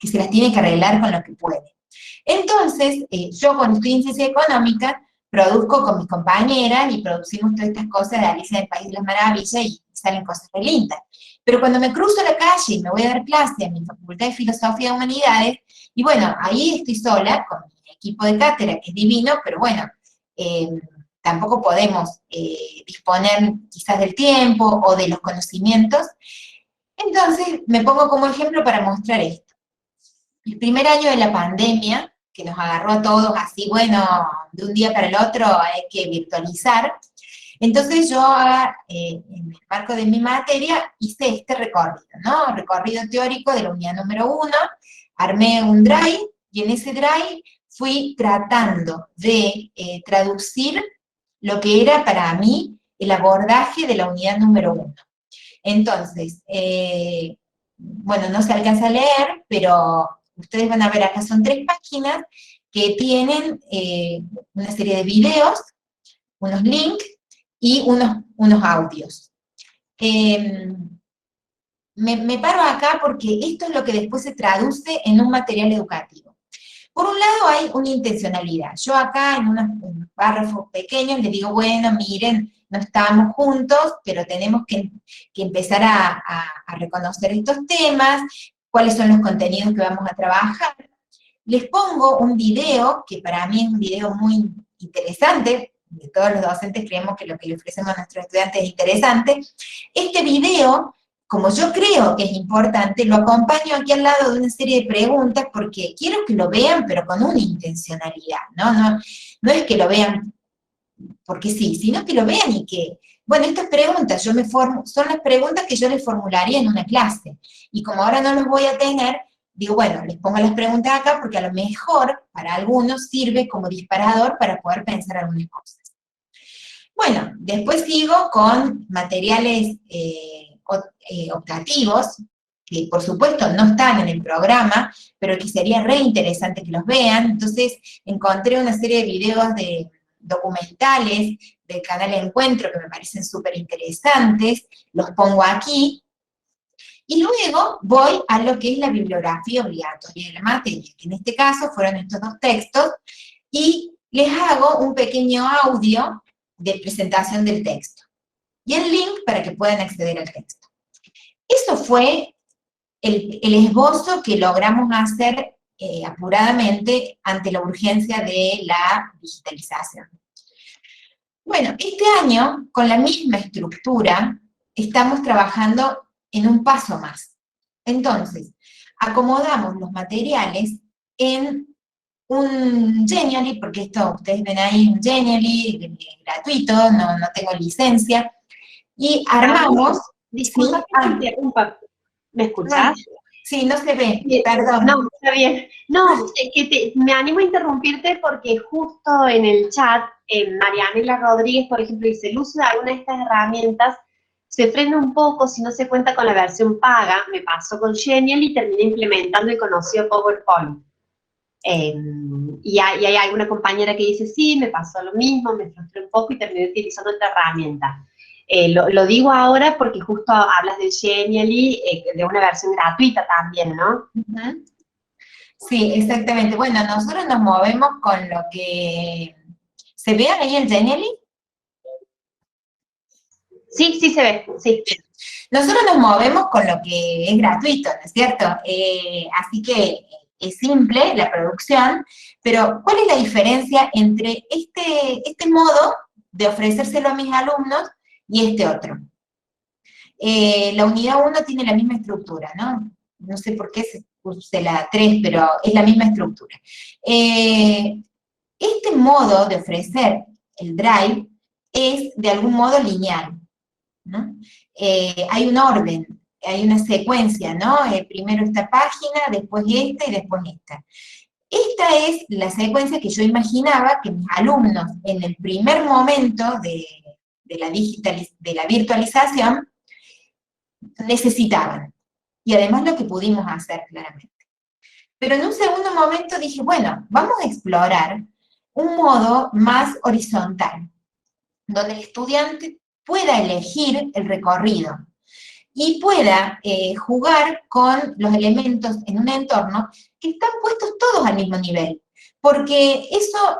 S3: se las tiene que arreglar con lo que puede. Entonces, yo cuando estoy en ciencia económica, produzco con mis compañeras y producimos todas estas cosas de Alicia en el País de las Maravillas y salen cosas re lindas. Pero cuando me cruzo la calle y me voy a dar clase en mi Facultad de Filosofía y Humanidades, y bueno, ahí estoy sola con mi equipo de cátedra, que es divino, pero bueno, tampoco podemos disponer quizás del tiempo o de los conocimientos. Entonces, me pongo como ejemplo para mostrar esto. El primer año de la pandemia, que nos agarró a todos así, bueno, de un día para el otro hay que virtualizar. Entonces yo, en el marco de mi materia, hice este recorrido, ¿no? Recorrido teórico de la unidad número 1, armé un drive, y en ese drive fui tratando de traducir lo que era para mí el abordaje de la unidad número 1. Entonces, bueno, no se alcanza a leer, pero ustedes van a ver acá, son 3 páginas que tienen una serie de videos, unos links y unos audios. Me me paro acá porque esto es lo que después se traduce en un material educativo. Por un lado hay una intencionalidad. Yo acá en unos párrafos pequeños les digo, bueno, miren, no estamos juntos, pero tenemos que empezar a reconocer estos temas, cuáles son los contenidos que vamos a trabajar. Les pongo un video, que para mí es un video muy interesante, de todos los docentes creemos que lo que le ofrecemos a nuestros estudiantes es interesante. Este video, como yo creo que es importante, lo acompaño aquí al lado de una serie de preguntas, porque quiero que lo vean, pero con una intencionalidad, ¿no? No es que lo vean porque sí, sino que lo vean y que, bueno, estas preguntas son las preguntas que yo les formularía en una clase, y como ahora no los voy a tener, digo, bueno, les pongo las preguntas acá porque a lo mejor para algunos sirve como disparador para poder pensar algunas cosas. Bueno, después sigo con materiales optativos, que por supuesto no están en el programa, pero que sería re interesante que los vean. Entonces encontré una serie de videos documentales del canal Encuentro que me parecen súper interesantes, los pongo aquí, y luego voy a lo que es la bibliografía obligatoria de la materia, que en este caso fueron estos dos textos, y les hago un pequeño audio de presentación del texto, y el link para que puedan acceder al texto. Eso fue el esbozo que logramos hacer apuradamente ante la urgencia de la digitalización. Bueno, este año, con la misma estructura, estamos trabajando en un paso más. Entonces, acomodamos los materiales en un Genially, porque esto ustedes ven ahí, un Genially gratuito, no tengo licencia, y armamos...
S5: Disculpa
S3: ¿sí?
S5: que te interrumpa. ¿Me escuchás?
S3: Sí, no se ve, perdón.
S5: No, está bien. No, es que me animo a interrumpirte porque justo en el chat, Marianela Rodríguez, por ejemplo, dice, el uso de alguna de estas herramientas se frena un poco si no se cuenta con la versión paga. Me pasó con Genial y terminé implementando el conocido PowerPoint. Y hay alguna compañera que dice, sí, me pasó lo mismo, me frustré un poco y terminé utilizando esta herramienta. Lo digo ahora porque justo hablas del Genially, de una versión gratuita también, ¿no?
S3: Uh-huh. Sí, exactamente. Bueno, nosotros nos movemos con lo que... ¿Se ve ahí el Genially?
S5: Sí, sí se ve, sí.
S3: Nosotros nos movemos con lo que es gratuito, ¿no es cierto? Así que es simple la producción, pero ¿cuál es la diferencia entre este modo de ofrecérselo a mis alumnos y este otro? La unidad 1 tiene la misma estructura, ¿no? No sé por qué se puse la 3, pero es la misma estructura. Este modo de ofrecer el Drive es de algún modo lineal, ¿no? Hay un orden, hay una secuencia, ¿no? Primero esta página, después esta y después esta. Esta es la secuencia que yo imaginaba que mis alumnos en el primer momento de la virtualización necesitaban. Y además lo que pudimos hacer claramente. Pero en un segundo momento dije, bueno, vamos a explorar un modo más horizontal, donde el estudiante pueda elegir el recorrido y pueda jugar con los elementos en un entorno que están puestos todos al mismo nivel. Porque eso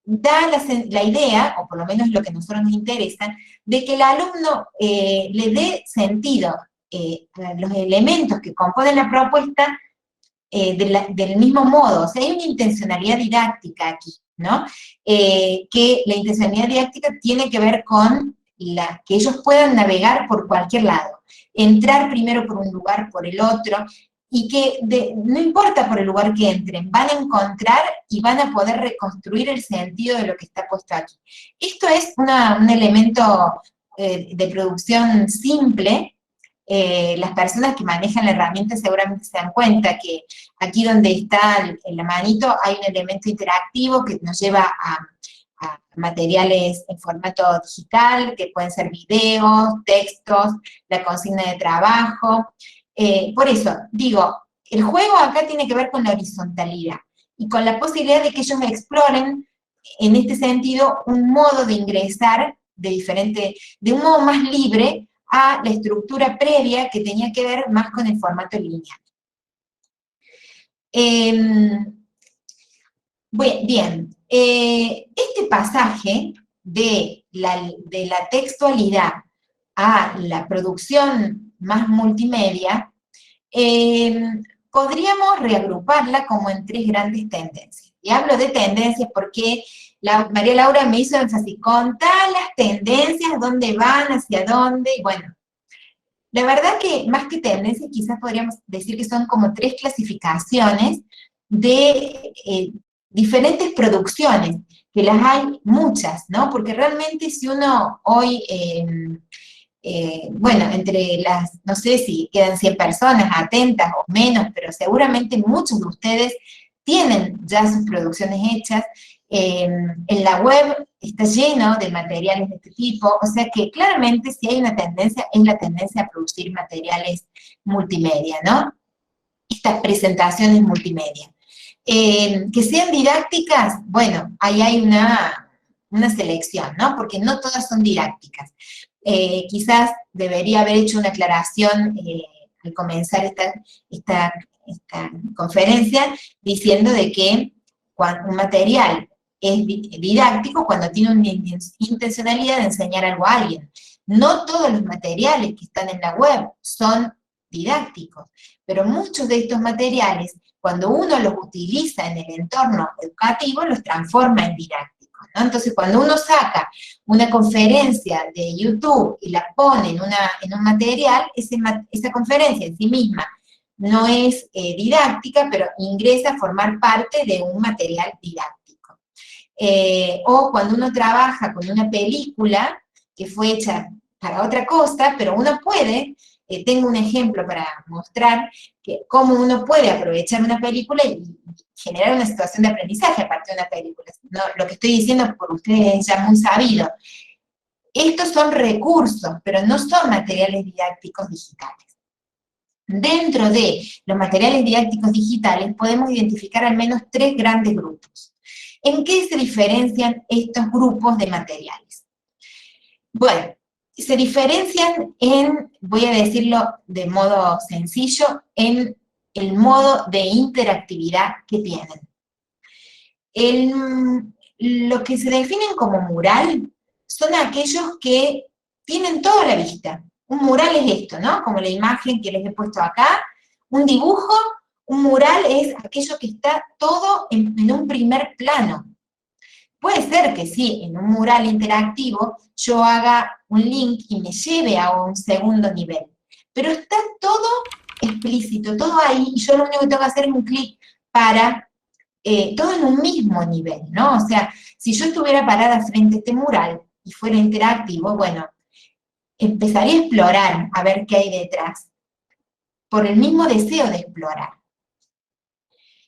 S3: da la idea, o por lo menos lo que a nosotros nos interesa, de que el alumno le dé sentido a los elementos que componen la propuesta del mismo modo. O sea, hay una intencionalidad didáctica aquí, ¿no? Que la intencionalidad didáctica tiene que ver con que ellos puedan navegar por cualquier lado, entrar primero por un lugar, por el otro, y que no importa por el lugar que entren, van a encontrar y van a poder reconstruir el sentido de lo que está puesto aquí. Esto es un elemento de producción simple. Las personas que manejan la herramienta seguramente se dan cuenta que aquí donde está en la manito hay un elemento interactivo que nos lleva a materiales en formato digital, que pueden ser videos, textos, la consigna de trabajo. Por eso, digo, el juego acá tiene que ver con la horizontalidad y con la posibilidad de que ellos exploren, en este sentido, un modo de ingresar de un modo más libre a la estructura previa que tenía que ver más con el formato lineal. Bien, este pasaje de la textualidad a la producción más multimedia, podríamos reagruparla como en 3 grandes tendencias. Y hablo de tendencias porque María Laura me hizo énfasis, contar las tendencias, dónde van, hacia dónde, y bueno. La verdad que más que tendencias, quizás podríamos decir que son como 3 clasificaciones de diferentes producciones, que las hay muchas, ¿no? Porque realmente si uno hoy, bueno, entre las, no sé si quedan 100 personas atentas o menos, pero seguramente muchos de ustedes tienen ya sus producciones hechas. En la web está lleno de materiales de este tipo, o sea que claramente si hay una tendencia, es la tendencia a producir materiales multimedia, ¿no? Estas presentaciones multimedia. Que sean didácticas, bueno, ahí hay una selección, ¿no? Porque no todas son didácticas. Quizás debería haber hecho una aclaración al comenzar esta conferencia, diciendo de que cuando un material es didáctico cuando tiene una intencionalidad de enseñar algo a alguien. No todos los materiales que están en la web son didácticos, pero muchos de estos materiales, cuando uno los utiliza en el entorno educativo, los transforma en didácticos, ¿no? Entonces, cuando uno saca una conferencia de YouTube y la pone en un material, esa conferencia en sí misma no es didáctica, pero ingresa a formar parte de un material didáctico. O cuando uno trabaja con una película que fue hecha para otra cosa, pero uno puede, tengo un ejemplo para mostrar cómo uno puede aprovechar una película y generar una situación de aprendizaje a partir de una película. No, lo que estoy diciendo por ustedes es ya muy sabido. Estos son recursos, pero no son materiales didácticos digitales. Dentro de los materiales didácticos digitales podemos identificar al menos 3 grandes grupos. ¿En qué se diferencian estos grupos de materiales? Bueno, se diferencian en, voy a decirlo de modo sencillo, en el modo de interactividad que tienen. Lo que se definen como mural son aquellos que tienen toda la vista. Un mural es esto, ¿no? Como la imagen que les he puesto acá. Un dibujo, un mural es aquello que está todo en un primer plano. Puede ser que sí, en un mural interactivo yo haga un link y me lleve a un segundo nivel. Pero está todo explícito, todo ahí, y yo lo único que tengo que hacer es un clic para todo en un mismo nivel, ¿no? O sea, si yo estuviera parada frente a este mural y fuera interactivo, bueno, empezaría a explorar, a ver qué hay detrás, por el mismo deseo de explorar.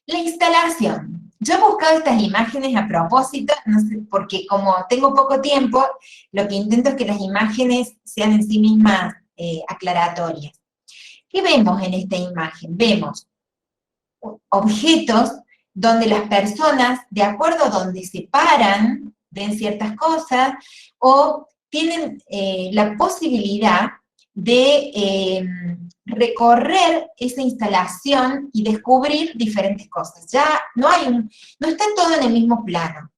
S3: La instalación. Yo he buscado estas imágenes a propósito, no sé, porque como tengo poco tiempo, lo que intento es que las imágenes sean en sí mismas aclaratorias. ¿Qué vemos en esta imagen? Vemos objetos donde las personas, de acuerdo a donde se paran, ven ciertas cosas, o tienen la posibilidad de recorrer esa instalación y descubrir diferentes cosas. Ya no está todo en el mismo plano,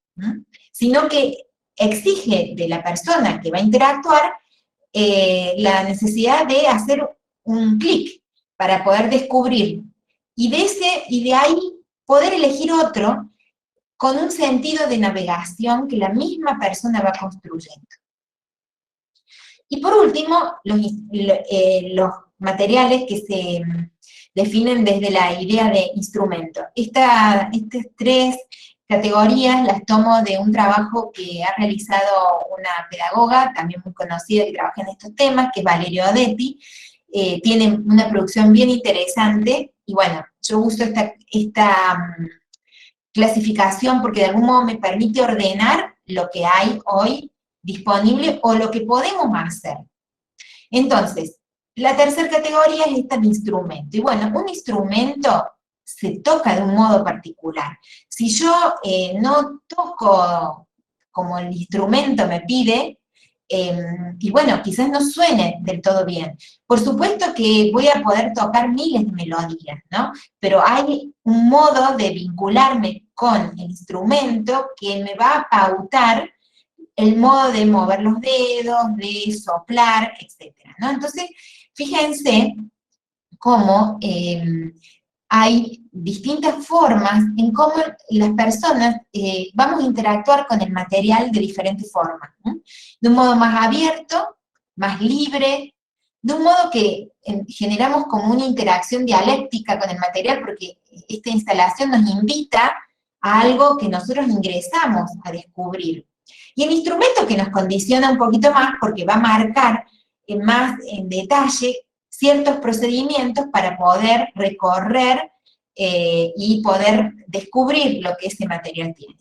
S3: sino que exige de la persona que va a interactuar la necesidad de hacer un clic para poder descubrir, y de ahí poder elegir otro con un sentido de navegación que la misma persona va construyendo. Y por último, los materiales que se definen desde la idea de instrumento. Estas 3 categorías las tomo de un trabajo que ha realizado una pedagoga, también muy conocida, que trabaja en estos temas, que es Valeria Odetti. Tiene una producción bien interesante, y bueno, yo uso esta clasificación porque de algún modo me permite ordenar lo que hay hoy disponible o lo que podemos hacer. Entonces, la tercera categoría es esta de instrumento. Y bueno, un instrumento se toca de un modo particular. Si yo no toco como el instrumento me pide, y bueno, quizás no suene del todo bien. Por supuesto que voy a poder tocar miles de melodías, ¿no? Pero hay un modo de vincularme con el instrumento que me va a pautar el modo de mover los dedos, de soplar, etcétera, ¿no? Entonces, fíjense cómo hay distintas formas en cómo las personas vamos a interactuar con el material de diferentes formas, ¿no? De un modo más abierto, más libre, de un modo que generamos como una interacción dialéctica con el material, porque esta instalación nos invita a algo que nosotros ingresamos a descubrir. Y el instrumento que nos condiciona un poquito más, porque va a marcar más en detalle ciertos procedimientos para poder recorrer y poder descubrir lo que ese material tiene.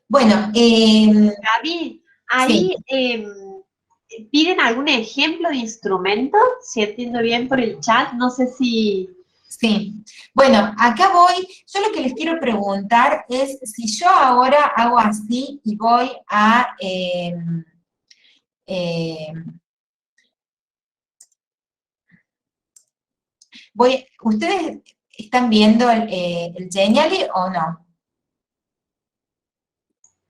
S3: Bueno,
S5: Gaby, ahí
S3: sí.
S5: piden algún ejemplo de instrumento, si entiendo bien por el chat, no sé si...
S3: Sí, bueno, acá voy, yo lo que les quiero preguntar es si yo ahora hago así y voy a... ¿ustedes están viendo el Genially o no?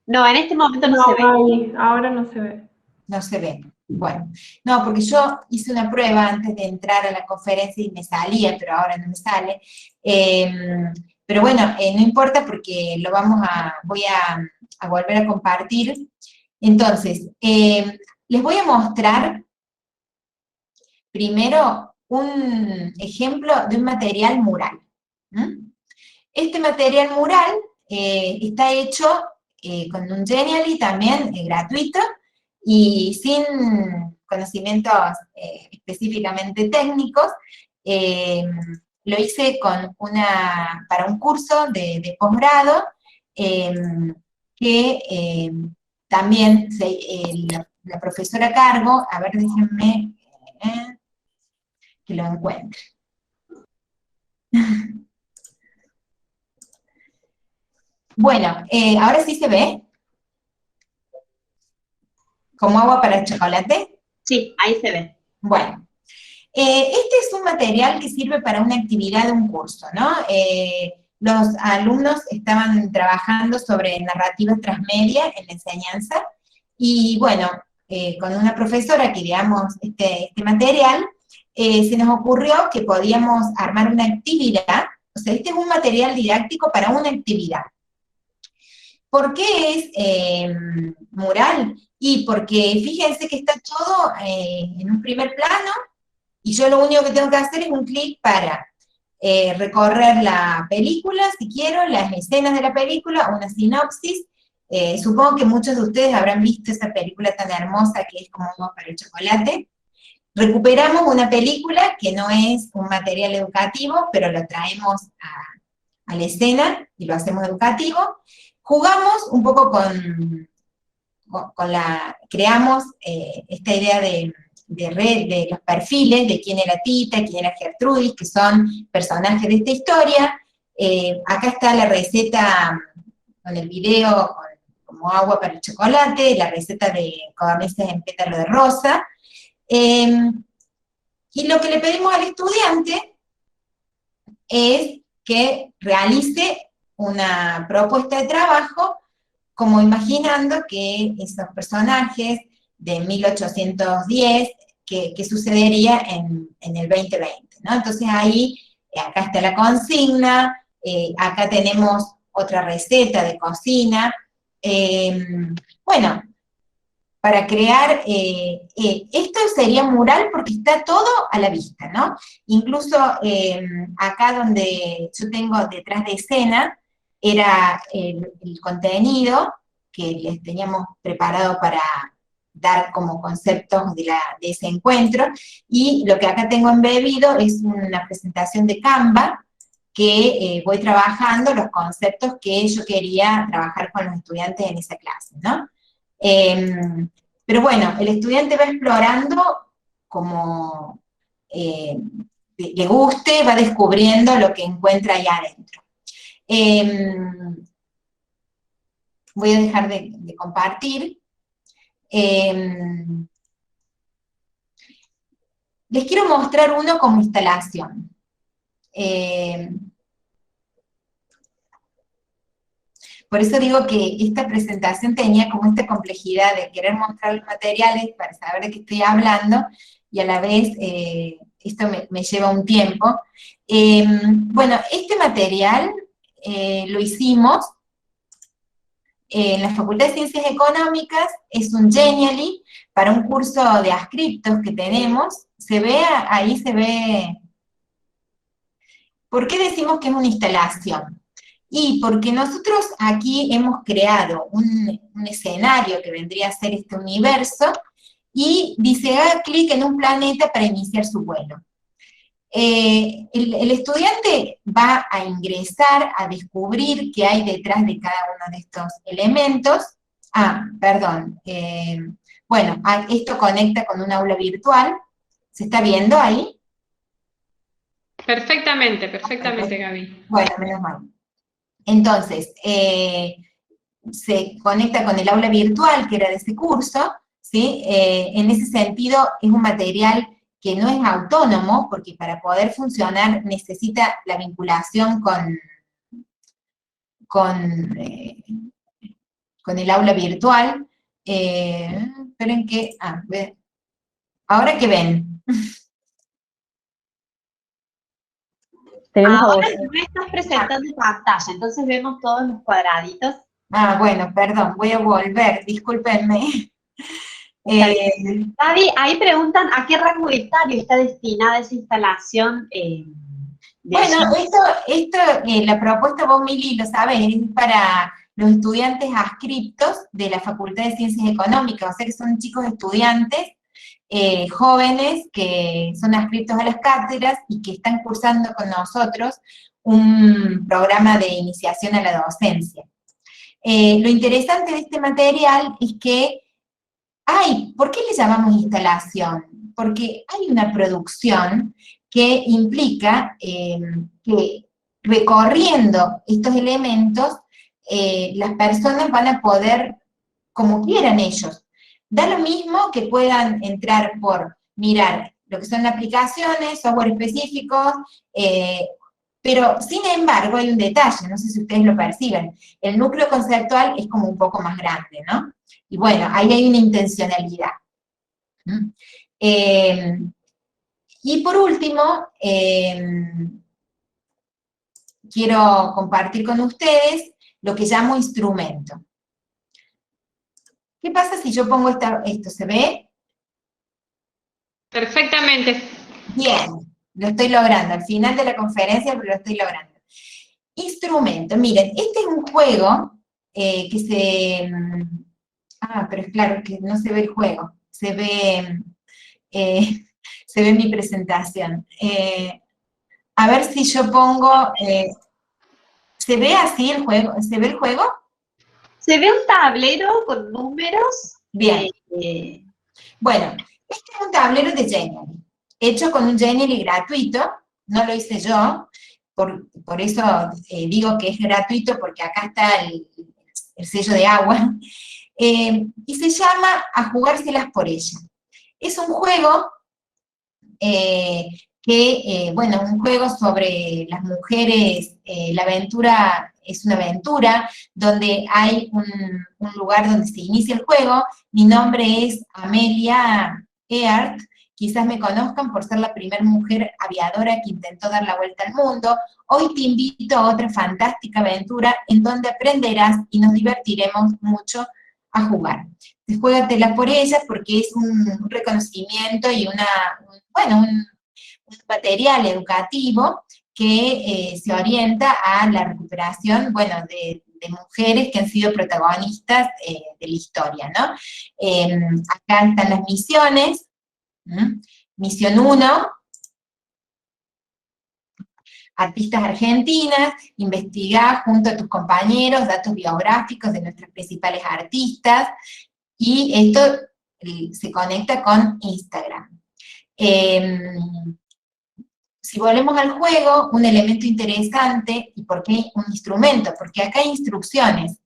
S5: No, en este momento no se ve.
S1: Ay, ahora no se ve.
S3: No se ve. Bueno, no, porque yo hice una prueba antes de entrar a la conferencia y me salía, pero ahora no me sale. Pero bueno, no importa porque voy a volver a compartir. Entonces, les voy a mostrar primero un ejemplo de un material mural. Este material mural está hecho con un Genially también gratuito, y sin conocimientos específicamente técnicos. Lo hice para un curso de posgrado, que también la profesora a cargo, a ver, déjenme que lo encuentre. Bueno, ahora sí se ve. ¿Como agua para el chocolate?
S5: Sí, ahí se ve.
S3: Bueno, este es un material que sirve para una actividad de un curso, ¿no? Los alumnos estaban trabajando sobre narrativa transmedia en la enseñanza, y bueno, con una profesora que ideamos este material, se nos ocurrió que podíamos armar una actividad. O sea, este es un material didáctico para una actividad. ¿Por qué es mural? Y porque fíjense que está todo en un primer plano, y yo lo único que tengo que hacer es un clic para recorrer la película, si quiero, las escenas de la película, una sinopsis. Supongo que muchos de ustedes habrán visto esa película tan hermosa que es Como agua para el chocolate. Recuperamos una película que no es un material educativo, pero lo traemos a la escena y lo hacemos educativo. Jugamos un poco creamos esta idea de red, de los perfiles, de quién era Tita, quién era Gertrudis, que son personajes de esta historia. Acá está la receta con el video, como agua para el chocolate, la receta de codornices en pétalo de rosa. Y lo que le pedimos al estudiante es que realice una propuesta de trabajo, como imaginando que esos personajes de 1810, que sucedería en el 2020, ¿no? Entonces ahí, acá está la consigna, acá tenemos otra receta de cocina. Bueno, para crear, esto sería mural porque está todo a la vista, ¿no? Incluso acá donde yo tengo detrás de escena, era el contenido que les teníamos preparado para dar como conceptos de ese encuentro, y lo que acá tengo embebido es una presentación de Canva, que voy trabajando los conceptos que yo quería trabajar con los estudiantes en esa clase, ¿no? Pero bueno, el estudiante va explorando como le guste, va descubriendo lo que encuentra ahí adentro. Voy a dejar de compartir. Les quiero mostrar uno como instalación. Por eso digo que esta presentación tenía como esta complejidad de querer mostrar los materiales para saber de qué estoy hablando, y a la vez esto me lleva un tiempo. Bueno, este material lo hicimos en la Facultad de Ciencias Económicas, es un Genially para un curso de adscriptos que tenemos. Se ve, ahí se ve. ¿Por qué decimos que es una instalación? Y porque nosotros aquí hemos creado un escenario que vendría a ser este universo, y dice, haga clic en un planeta para iniciar su vuelo. El estudiante va a ingresar, a descubrir qué hay detrás de cada uno de estos elementos. Perdón. Bueno, esto conecta con un aula virtual. ¿Se está viendo ahí?
S1: Perfectamente, perfectamente, Gaby.
S3: Bueno, menos mal. Entonces, se conecta con el aula virtual, que era de ese curso, ¿sí? En ese sentido, es un material que no es autónomo, porque para poder funcionar necesita la vinculación con el aula virtual. Esperen que, ahora que ven.
S5: Ahora tú me estás presentando pantalla, entonces vemos todos los cuadraditos.
S3: Bueno, perdón, voy a volver, discúlpenme.
S5: Gaby, ahí preguntan a qué rango etario está destinada esa instalación.
S3: Bueno, esto la propuesta, vos, Mili, lo sabés, es para los estudiantes adscriptos de la Facultad de Ciencias Económicas, o sea que son chicos estudiantes, jóvenes, que son adscriptos a las cátedras y que están cursando con nosotros un programa de iniciación a la docencia. Lo interesante de este material es que ¿por qué le llamamos instalación? Porque hay una producción que implica que recorriendo estos elementos, las personas van a poder, como quieran ellos. Da lo mismo que puedan entrar por mirar lo que son aplicaciones, software específicos, pero sin embargo hay un detalle, no sé si ustedes lo perciben, el núcleo conceptual es como un poco más grande, ¿no? Y bueno, ahí hay una intencionalidad. Y por último, quiero compartir con ustedes lo que llamo instrumento. ¿Qué pasa si yo pongo esto? ¿Se ve?
S1: Perfectamente.
S3: Bien, lo estoy logrando. Al final de la conferencia, pero lo estoy logrando. Instrumento. Miren, este es un juego que se... pero es claro que no se ve el juego. Se ve mi presentación. A ver si yo pongo... ¿se ve así el juego? ¿Se ve el juego?
S5: Se ve un tablero con números.
S3: Bien. Bueno, este es un tablero de Genially, hecho con un Genially gratuito, no lo hice yo, por eso digo que es gratuito, porque acá está el sello de agua, y se llama A jugárselas por ella. Es un juego bueno, un juego sobre las mujeres, la aventura es una aventura, donde hay un lugar donde se inicia el juego. Mi nombre es Amelia Earhart, quizás me conozcan por ser la primera mujer aviadora que intentó dar la vuelta al mundo. Hoy te invito a otra fantástica aventura en donde aprenderás y nos divertiremos mucho a jugar. Juégatela por ella, porque es un reconocimiento y un material educativo que se orienta a la recuperación, bueno, de mujeres que han sido protagonistas de la historia, ¿no? Acá están las misiones. Misión 1, artistas argentinas, investiga junto a tus compañeros datos biográficos de nuestras principales artistas, y esto se conecta con Instagram. Si volvemos al juego, un elemento interesante, ¿y por qué un instrumento? Porque acá hay instrucciones.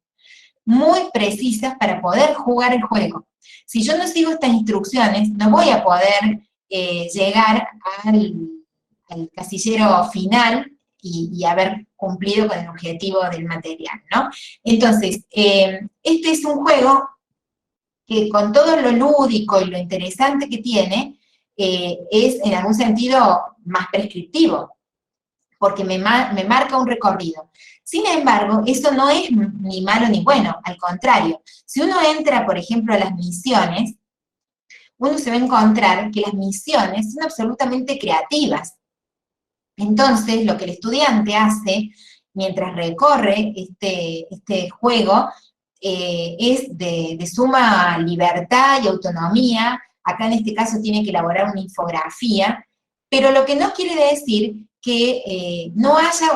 S3: muy precisas para poder jugar el juego. Si yo no sigo estas instrucciones, no voy a poder llegar al casillero final y haber cumplido con el objetivo del material, ¿no? Entonces, este es un juego que con todo lo lúdico y lo interesante que tiene, es en algún sentido más prescriptivo, porque me marca un recorrido. Sin embargo, eso no es ni malo ni bueno, al contrario. Si uno entra, por ejemplo, a las misiones, uno se va a encontrar que las misiones son absolutamente creativas. Entonces, lo que el estudiante hace mientras recorre este juego es de suma libertad y autonomía. Acá en este caso tiene que elaborar una infografía, pero lo que no quiere decir que no haya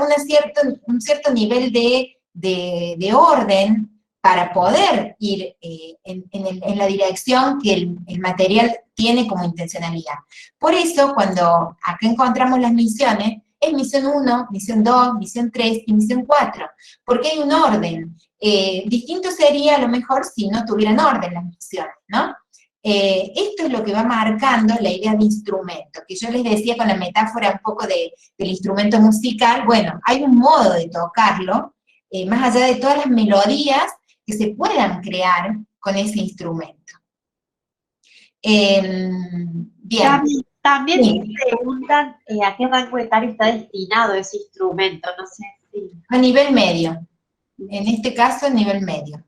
S3: un cierto nivel de orden para poder ir en la dirección que el material tiene como intencionalidad. Por eso, cuando acá encontramos las misiones, es misión 1, misión 2, misión 3 y misión 4, porque hay un orden. Distinto sería a lo mejor si no tuvieran orden las misiones, ¿no? Esto es lo que va marcando la idea de instrumento, que yo les decía con la metáfora un poco del instrumento musical. Bueno, hay un modo de tocarlo, más allá de todas las melodías que se puedan crear con ese instrumento. Bien.
S5: También
S3: Sí.
S5: preguntan a qué rango etario está destinado ese instrumento, no sé si...
S3: A nivel medio, en este caso nivel medio.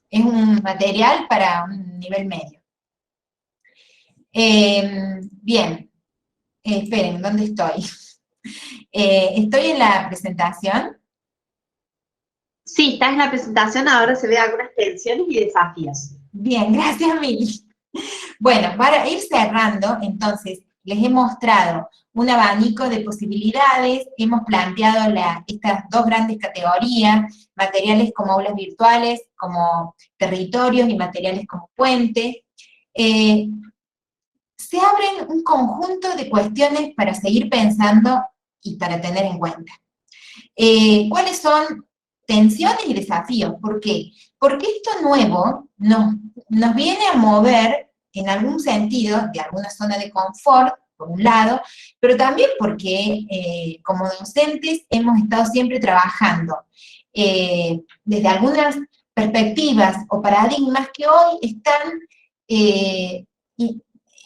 S3: Es un material para un nivel medio. Bien, esperen, ¿dónde estoy? ¿Estoy en la presentación?
S5: Sí, está en la presentación, ahora se ven algunas tensiones y desafíos.
S3: Bien, gracias, Mili. Bueno, para ir cerrando, entonces, les he mostrado un abanico de posibilidades, hemos planteado estas dos grandes categorías, materiales como aulas virtuales, como territorios, y materiales como puente. Se abren un conjunto de cuestiones para seguir pensando y para tener en cuenta. ¿Cuáles son tensiones y desafíos? ¿Por qué? Porque esto nuevo nos viene a mover en algún sentido de alguna zona de confort, por un lado, pero también porque como docentes hemos estado siempre trabajando desde algunas perspectivas o paradigmas que hoy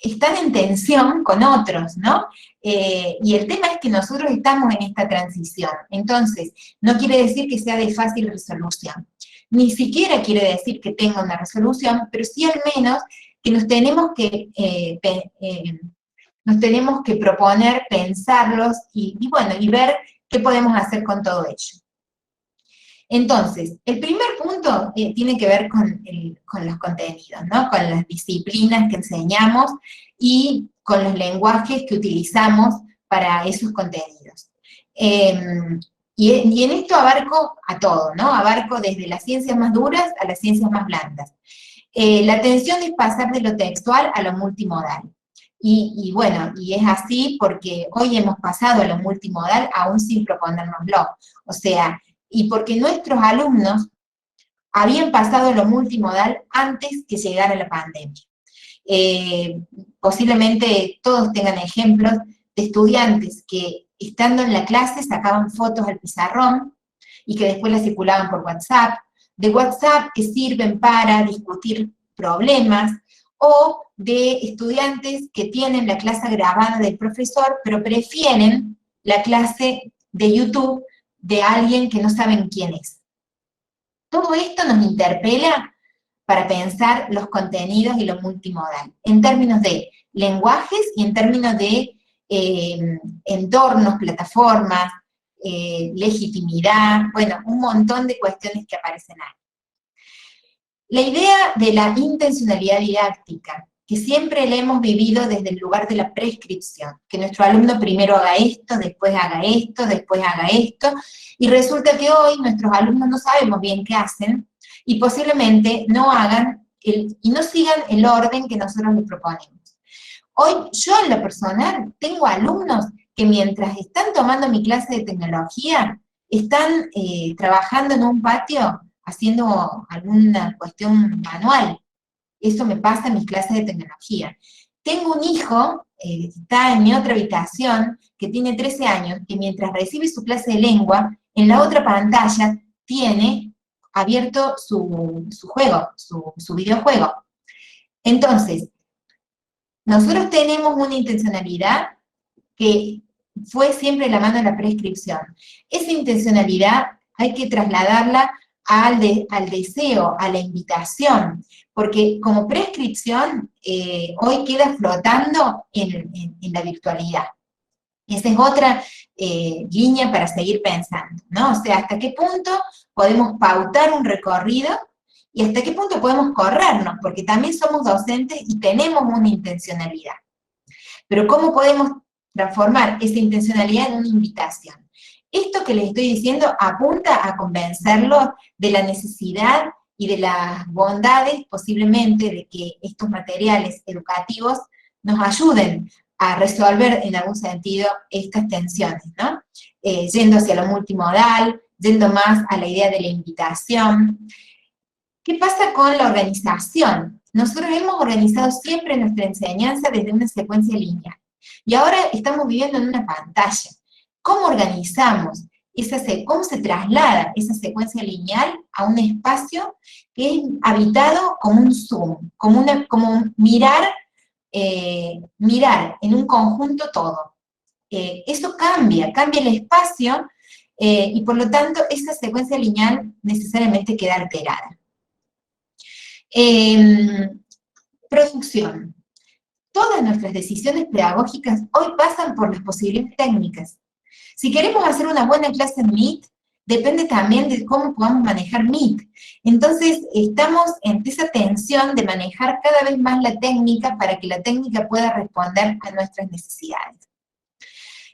S3: están en tensión con otros, ¿no? Y el tema es que nosotros estamos en esta transición. Entonces, no quiere decir que sea de fácil resolución. Ni siquiera quiere decir que tenga una resolución, pero sí al menos que nos tenemos que proponer, pensarlos y ver qué podemos hacer con todo ello. Entonces, el primer punto tiene que ver con los contenidos, ¿no? Con las disciplinas que enseñamos y con los lenguajes que utilizamos para esos contenidos. Y en esto abarco a todo, ¿no? Abarco desde las ciencias más duras a las ciencias más blandas. La tensión es pasar de lo textual a lo multimodal. Y es así porque hoy hemos pasado a lo multimodal aún sin proponérnoslo. O sea, y porque nuestros alumnos habían pasado a lo multimodal antes que llegara la pandemia. Posiblemente todos tengan ejemplos de estudiantes que estando en la clase sacaban fotos al pizarrón y que después las circulaban por WhatsApp, de WhatsApp que sirven para discutir problemas, o de estudiantes que tienen la clase grabada del profesor, pero prefieren la clase de YouTube de alguien que no saben quién es. Todo esto nos interpela para pensar los contenidos y lo multimodal, en términos de lenguajes y en términos de entornos, plataformas, legitimidad, bueno, un montón de cuestiones que aparecen ahí. La idea de la intencionalidad didáctica, que siempre la hemos vivido desde el lugar de la prescripción, que nuestro alumno primero haga esto, después haga esto, después haga esto, y resulta que hoy nuestros alumnos no sabemos bien qué hacen, y posiblemente no hagan y no sigan el orden que nosotros les proponemos. Hoy, yo en lo personal, tengo alumnos que mientras están tomando mi clase de tecnología, están trabajando en un patio haciendo alguna cuestión manual. Eso me pasa en mis clases de tecnología. Tengo un hijo, está en mi otra habitación, que tiene 13 años, que mientras recibe su clase de lengua, en la otra pantalla tiene abierto su juego, su videojuego. Entonces, nosotros tenemos una intencionalidad que fue siempre la mano de la prescripción. Esa intencionalidad hay que trasladarla al deseo, a la invitación, porque como prescripción hoy queda flotando en la virtualidad. Esa es otra línea para seguir pensando, ¿no? O sea, hasta qué punto podemos pautar un recorrido y hasta qué punto podemos corrernos, porque también somos docentes y tenemos una intencionalidad. Pero ¿cómo podemos transformar esa intencionalidad en una invitación? Esto que les estoy diciendo apunta a convencerlos de la necesidad y de las bondades, posiblemente, de que estos materiales educativos nos ayuden a resolver en algún sentido estas tensiones, ¿no? Yendo hacia lo multimodal, yendo más a la idea de la invitación. ¿Qué pasa con la organización? Nosotros hemos organizado siempre nuestra enseñanza desde una secuencia lineal, y ahora estamos viviendo en una pantalla. ¿Cómo organizamos? ¿Cómo se traslada esa secuencia lineal a un espacio que es habitado como un zoom, como mirar en un conjunto todo? Eso cambia el espacio, y por lo tanto esa secuencia lineal necesariamente queda alterada. Producción. Todas nuestras decisiones pedagógicas hoy pasan por las posibilidades técnicas. Si queremos hacer una buena clase en Meet, depende también de cómo podamos manejar Meet. Entonces, estamos en esa tensión de manejar cada vez más la técnica para que la técnica pueda responder a nuestras necesidades.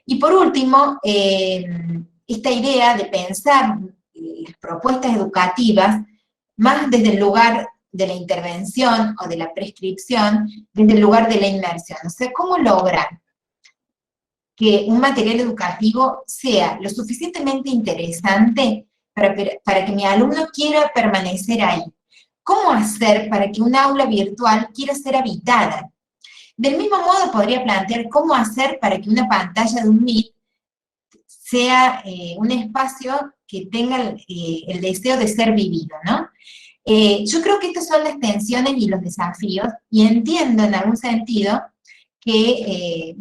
S3: Y por último, esta idea de pensar las propuestas educativas más desde el lugar de la intervención o de la prescripción, desde el lugar de la inmersión. O sea, ¿cómo lograr que un material educativo sea lo suficientemente interesante para que mi alumno quiera permanecer ahí? ¿Cómo hacer para que un aula virtual quiera ser habitada? Del mismo modo podría plantear cómo hacer para que una pantalla de un Meet sea un espacio que tenga el deseo de ser vivido, ¿no? Yo creo que estas son las tensiones y los desafíos, y entiendo en algún sentido que,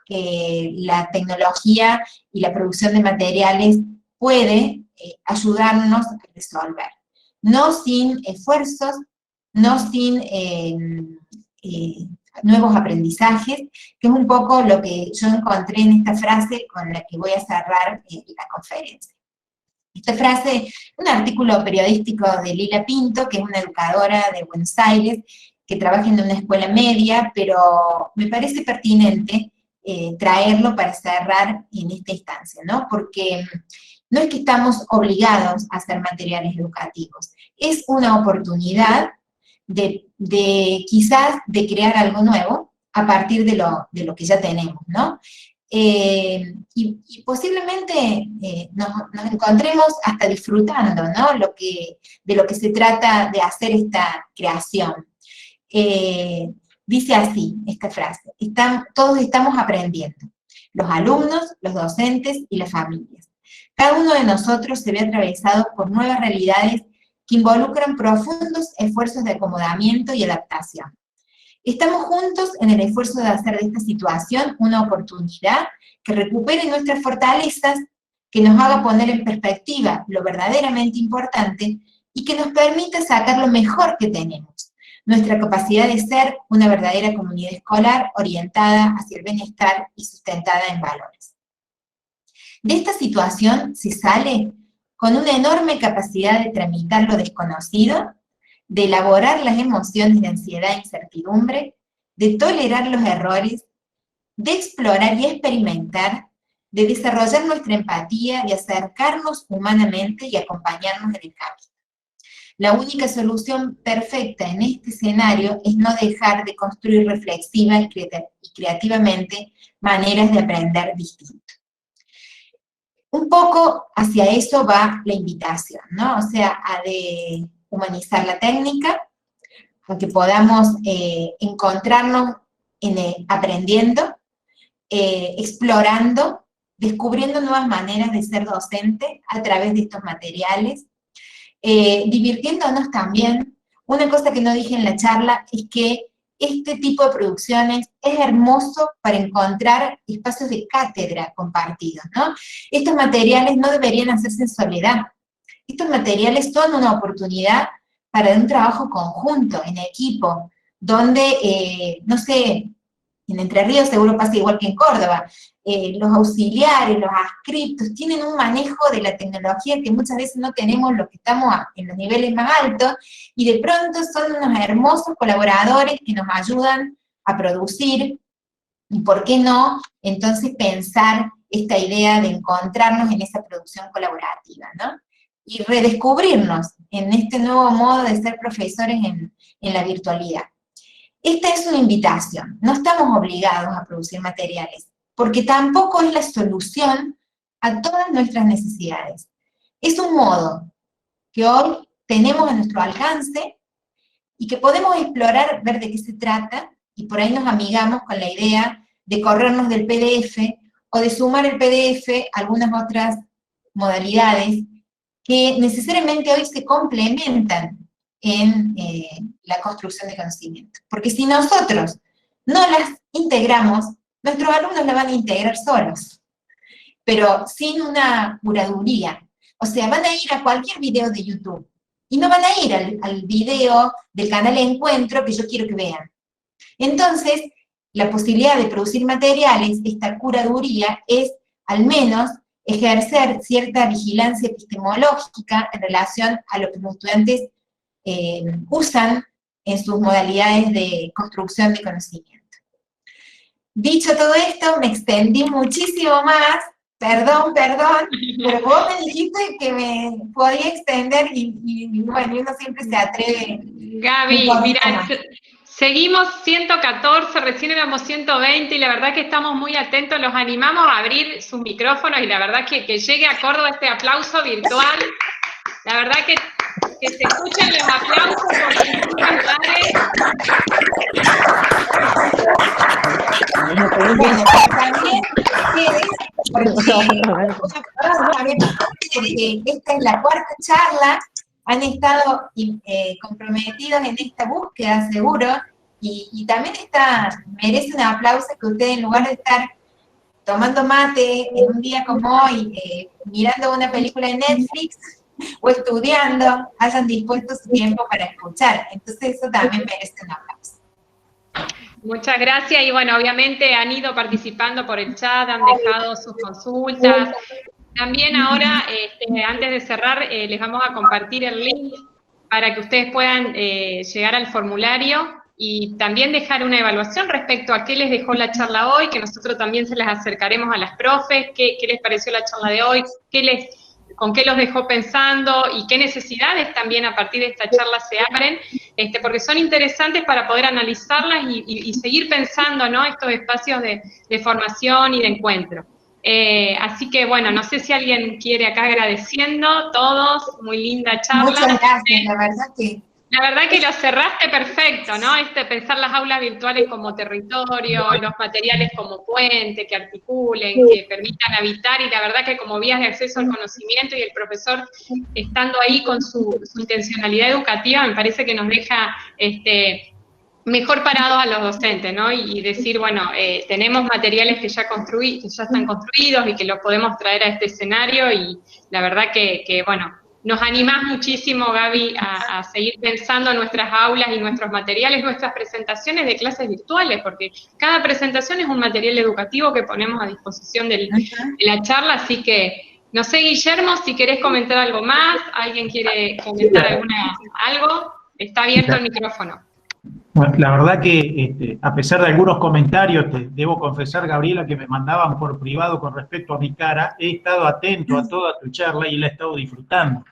S3: que la tecnología y la producción de materiales puede ayudarnos a resolver. No sin esfuerzos, no sin nuevos aprendizajes, que es un poco lo que yo encontré en esta frase con la que voy a cerrar la conferencia. Esta frase, un artículo periodístico de Lila Pinto, que es una educadora de Buenos Aires, que trabaja en una escuela media, pero me parece pertinente traerlo para cerrar en esta instancia, ¿no? Porque no es que estamos obligados a hacer materiales educativos, es una oportunidad de quizás de crear algo nuevo a partir de lo que ya tenemos, ¿no? Y posiblemente nos encontremos hasta disfrutando, ¿no? De lo que se trata de hacer esta creación. Dice así esta frase: todos estamos aprendiendo, los alumnos, los docentes y las familias. Cada uno de nosotros se ve atravesado por nuevas realidades que involucran profundos esfuerzos de acomodamiento y adaptación. Estamos juntos en el esfuerzo de hacer de esta situación una oportunidad que recupere nuestras fortalezas, que nos haga poner en perspectiva lo verdaderamente importante y que nos permita sacar lo mejor que tenemos, nuestra capacidad de ser una verdadera comunidad escolar orientada hacia el bienestar y sustentada en valores. De esta situación se sale con una enorme capacidad de tramitar lo desconocido, de elaborar las emociones de ansiedad e incertidumbre, de tolerar los errores, de explorar y experimentar, de desarrollar nuestra empatía, de acercarnos humanamente y acompañarnos en el camino. La única solución perfecta en este escenario es no dejar de construir reflexiva y creativamente maneras de aprender distinto. Un poco hacia eso va la invitación, ¿no? O sea, a de humanizar la técnica, a que podamos encontrarnos aprendiendo, explorando, descubriendo nuevas maneras de ser docente a través de estos materiales, divirtiéndonos también. Una cosa que no dije en la charla es que este tipo de producciones es hermoso para encontrar espacios de cátedra compartidos, ¿no? Estos materiales no deberían hacerse en soledad. Estos materiales son una oportunidad para un trabajo conjunto, en equipo, donde, no sé, en Entre Ríos seguro pasa igual que en Córdoba, los auxiliares, los adscriptos, tienen un manejo de la tecnología que muchas veces no tenemos los que estamos en los niveles más altos, y de pronto son unos hermosos colaboradores que nos ayudan a producir, y por qué no, entonces pensar esta idea de encontrarnos en esa producción colaborativa, ¿no? Y redescubrirnos en este nuevo modo de ser profesores en la virtualidad. Esta es una invitación, no estamos obligados a producir materiales, porque tampoco es la solución a todas nuestras necesidades. Es un modo que hoy tenemos a nuestro alcance y que podemos explorar, ver de qué se trata, y por ahí nos amigamos con la idea de corrernos del PDF o de sumar el PDF a algunas otras modalidades que necesariamente hoy se complementan en la construcción de conocimiento. Porque si nosotros no las integramos, nuestros alumnos la van a integrar solos, pero sin una curaduría. O sea, van a ir a cualquier video de YouTube, y no van a ir al video del canal Encuentro que yo quiero que vean. Entonces, la posibilidad de producir materiales, esta curaduría, es al menos ejercer cierta vigilancia epistemológica en relación a lo que los estudiantes usan en sus modalidades de construcción de conocimiento. Dicho todo esto, me extendí muchísimo más, perdón, pero vos me dijiste que me podía extender y bueno, uno siempre se atreve.
S1: Gaby, mira, seguimos 114, recién éramos 120 y la verdad que estamos muy atentos, los animamos a abrir sus micrófonos y la verdad que llegue a Córdoba este aplauso virtual. La verdad que se escuchen los aplausos por distintos lugares.
S3: Bueno, también porque esta es la cuarta charla, han estado comprometidos en esta búsqueda, seguro, y también merece un aplauso que ustedes, en lugar de estar tomando mate en un día como hoy, mirando una película de Netflix, o estudiando, hayan dispuesto su tiempo para escuchar. Entonces eso también merece un aplauso.
S1: Muchas gracias, y bueno, obviamente han ido participando por el chat, han dejado sus consultas. También ahora, antes de cerrar, les vamos a compartir el link para que ustedes puedan llegar al formulario y también dejar una evaluación respecto a qué les dejó la charla hoy, que nosotros también se les acercaremos a las profes, qué les pareció la charla de hoy, con qué los dejó pensando y qué necesidades también a partir de esta charla se abren, porque son interesantes para poder analizarlas y seguir pensando, ¿no?, estos espacios de formación y de encuentro. Así que, bueno, no sé si alguien quiere acá agradeciendo, todos, muy linda charla.
S3: Muchas gracias, la verdad que...
S1: La verdad que lo cerraste perfecto, ¿no? Pensar las aulas virtuales como territorio, los materiales como puente, que articulen, que permitan habitar, y la verdad que como vías de acceso al conocimiento, y el profesor estando ahí con su intencionalidad educativa, me parece que nos deja mejor parados a los docentes, ¿no? Y decir, bueno, tenemos materiales que ya están construidos y que los podemos traer a este escenario, y la verdad que bueno, nos animás muchísimo, Gaby, a seguir pensando en nuestras aulas y nuestros materiales, nuestras presentaciones de clases virtuales, porque cada presentación es un material educativo que ponemos a disposición de la charla, así que, no sé, Guillermo, si querés comentar algo más, ¿alguien quiere comentar algo? Está abierto el micrófono.
S2: Bueno, la verdad que, a pesar de algunos comentarios, te debo confesar, Gabriela, que me mandaban por privado con respecto a mi cara, he estado atento a toda tu charla y la he estado disfrutando.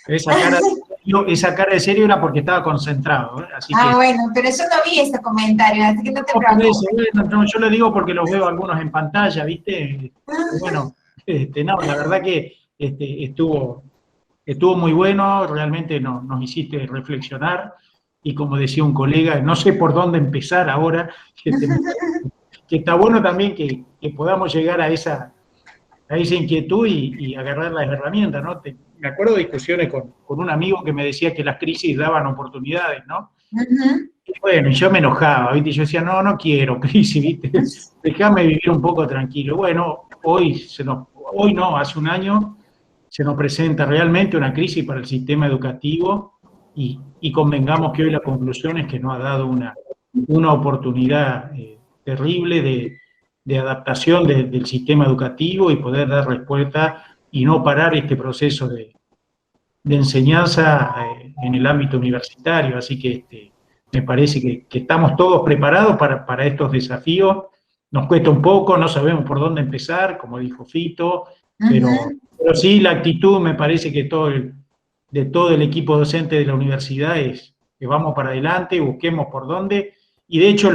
S2: Esa cara de serio era porque estaba concentrado, ¿eh? Así que,
S3: bueno, pero yo no vi ese comentario, así que no te preocupes.
S2: No, yo lo digo porque los veo algunos en pantalla, ¿viste? Bueno, No, la verdad que estuvo muy bueno, realmente nos hiciste reflexionar, y como decía un colega, no sé por dónde empezar ahora, que está bueno también que podamos llegar a esa inquietud y agarrar las herramientas, ¿no? Me acuerdo de discusiones con un amigo que me decía que las crisis daban oportunidades, ¿no?
S3: Ujú.
S2: Y bueno, y yo me enojaba, ¿viste? Yo decía, no quiero crisis, ¿viste? Déjame vivir un poco tranquilo. Bueno, hoy no, hace un año se nos presenta realmente una crisis para el sistema educativo, y convengamos que hoy la conclusión es que nos ha dado una oportunidad terrible de adaptación del sistema educativo y poder dar respuesta y no parar este proceso de enseñanza en el ámbito universitario. Así que me parece que estamos todos preparados para estos desafíos. Nos cuesta un poco, no sabemos por dónde empezar, como dijo Fito, pero sí la actitud, me parece que de todo el equipo docente de la universidad es que vamos para adelante, busquemos por dónde, y de hecho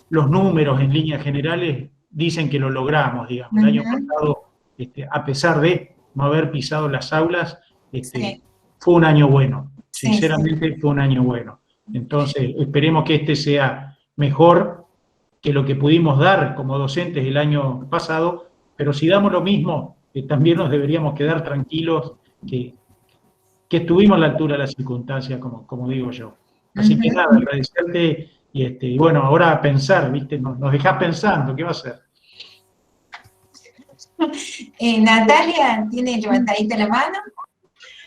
S2: los números en líneas generales dicen que lo logramos, digamos. El año pasado, a pesar de no haber pisado las aulas,
S3: Sí.
S2: fue un año bueno,
S3: Sí,
S2: sinceramente fue un año bueno. Entonces, esperemos que este sea mejor que lo que pudimos dar como docentes el año pasado, pero si damos lo mismo, también nos deberíamos quedar tranquilos que estuvimos a la altura de las circunstancias, como digo yo. Así que nada, agradecerte, y bueno, ahora a pensar, ¿viste? Nos dejás pensando, ¿qué va a hacer?
S3: Natalia, ¿tiene levantadita la mano?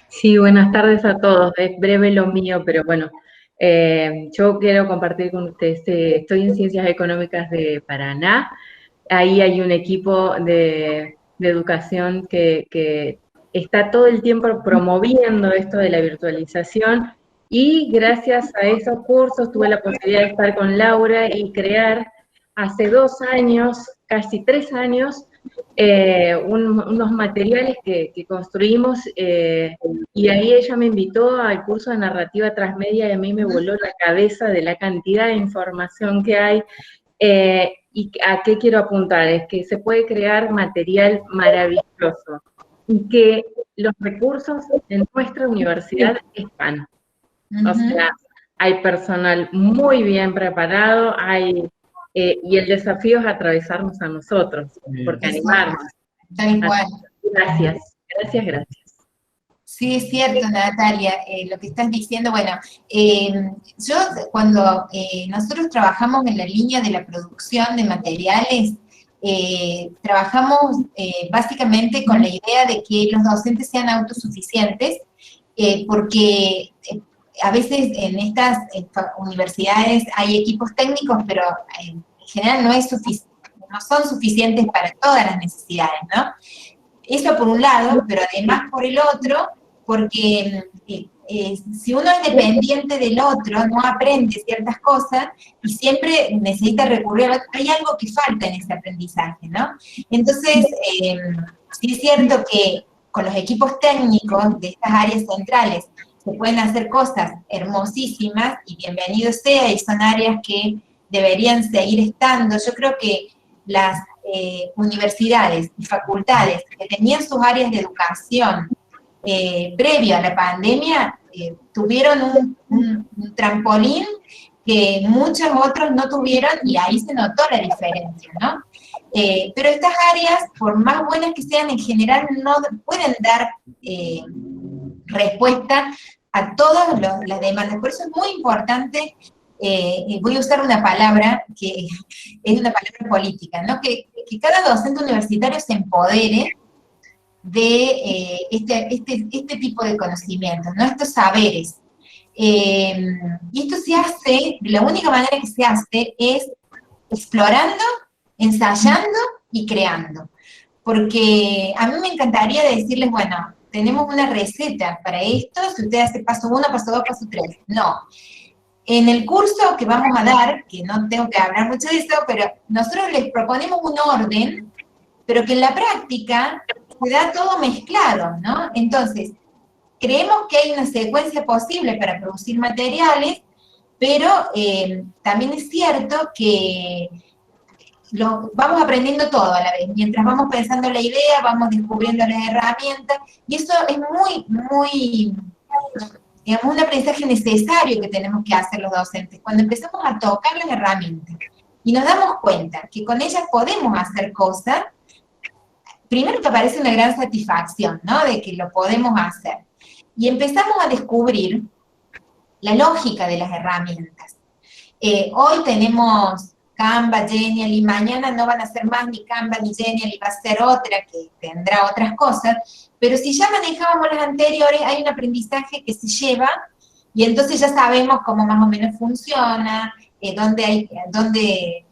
S4: Sí, buenas tardes a todos. Es breve lo mío, pero bueno, yo quiero compartir con ustedes. Estoy en Ciencias Económicas de Paraná. Ahí hay un equipo de educación que está todo el tiempo promoviendo esto de la virtualización, y gracias a esos cursos tuve la posibilidad de estar con Laura y crear hace 2 años, casi 3 años, unos materiales que construimos, y ahí ella me invitó al curso de narrativa transmedia, y a mí me voló la cabeza de la cantidad de información que hay. ¿Y a qué quiero apuntar? Es que se puede crear material maravilloso, y que los recursos en nuestra universidad están. O sea, hay personal muy bien preparado, y el desafío es atravesarnos a nosotros, porque animarnos.
S3: Tal cual.
S4: Gracias.
S3: Sí, es cierto, Natalia, lo que estás diciendo. Bueno, yo cuando nosotros trabajamos en la línea de la producción de materiales, trabajamos básicamente con la idea de que los docentes sean autosuficientes, porque a veces en estas universidades hay equipos técnicos, pero en general no son suficientes para todas las necesidades, ¿no? Eso por un lado, pero además por el otro, porque si uno es dependiente del otro, no aprende ciertas cosas y siempre necesita recurrir al otro, hay algo que falta en ese aprendizaje, ¿no? Entonces, sí es cierto que con los equipos técnicos de estas áreas centrales se pueden hacer cosas hermosísimas, y bienvenido sea, y son áreas que deberían seguir estando. Yo creo que las universidades y facultades que tenían sus áreas de educación previo a la pandemia, tuvieron un trampolín que muchos otros no tuvieron, y ahí se notó la diferencia, ¿no? Pero estas áreas, por más buenas que sean, en general no pueden dar respuesta a todas las demandas. Por eso es muy importante, voy a usar una palabra que es una palabra política, ¿no? Que cada docente universitario se empodere de este tipo de conocimientos, ¿no? Estos saberes. Y esto se hace, la única manera que se hace es explorando, ensayando y creando. Porque a mí me encantaría decirles, bueno, tenemos una receta para esto, si usted hace paso 1, paso 2, paso 3. No. En el curso que vamos a dar, que no tengo que hablar mucho de eso, pero nosotros les proponemos un orden, pero que en la práctica se da todo mezclado, ¿no? Entonces, creemos que hay una secuencia posible para producir materiales, pero también es cierto que vamos aprendiendo todo a la vez. Mientras vamos pensando la idea, vamos descubriendo las herramientas, y eso es muy, digamos, un aprendizaje necesario que tenemos que hacer los docentes. Cuando empezamos a tocar las herramientas y nos damos cuenta que con ellas podemos hacer cosas, primero que aparece una gran satisfacción, ¿no? De que lo podemos hacer. Y empezamos a descubrir la lógica de las herramientas. Hoy tenemos Canva, Genial, y mañana no van a ser más ni Canva ni Genial, y va a ser otra que tendrá otras cosas, pero si ya manejábamos las anteriores, hay un aprendizaje que se lleva, y entonces ya sabemos cómo más o menos funciona,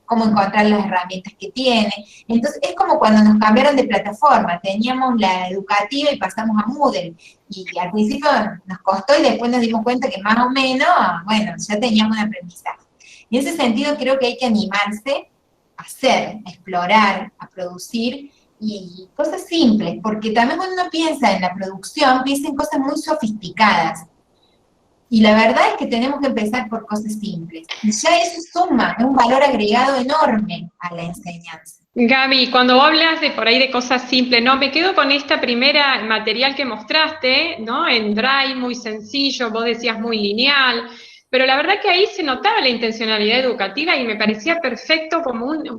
S3: cómo encontrar las herramientas que tiene. Entonces es como cuando nos cambiaron de plataforma, teníamos la educativa y pasamos a Moodle, y al principio nos costó y después nos dimos cuenta que más o menos, bueno, ya teníamos un aprendizaje. En ese sentido creo que hay que animarse a hacer, a explorar, a producir, y cosas simples, porque también cuando uno piensa en la producción, piensa en cosas muy sofisticadas. Y la verdad es que tenemos que empezar por cosas simples. Y ya eso suma un valor agregado enorme a la enseñanza.
S1: Gaby, cuando vos hablas de por ahí de cosas simples, ¿no? Me quedo con esta primera material que mostraste, ¿no? En Drive, muy sencillo, vos decías muy lineal, pero la verdad que ahí se notaba la intencionalidad educativa y me parecía perfecto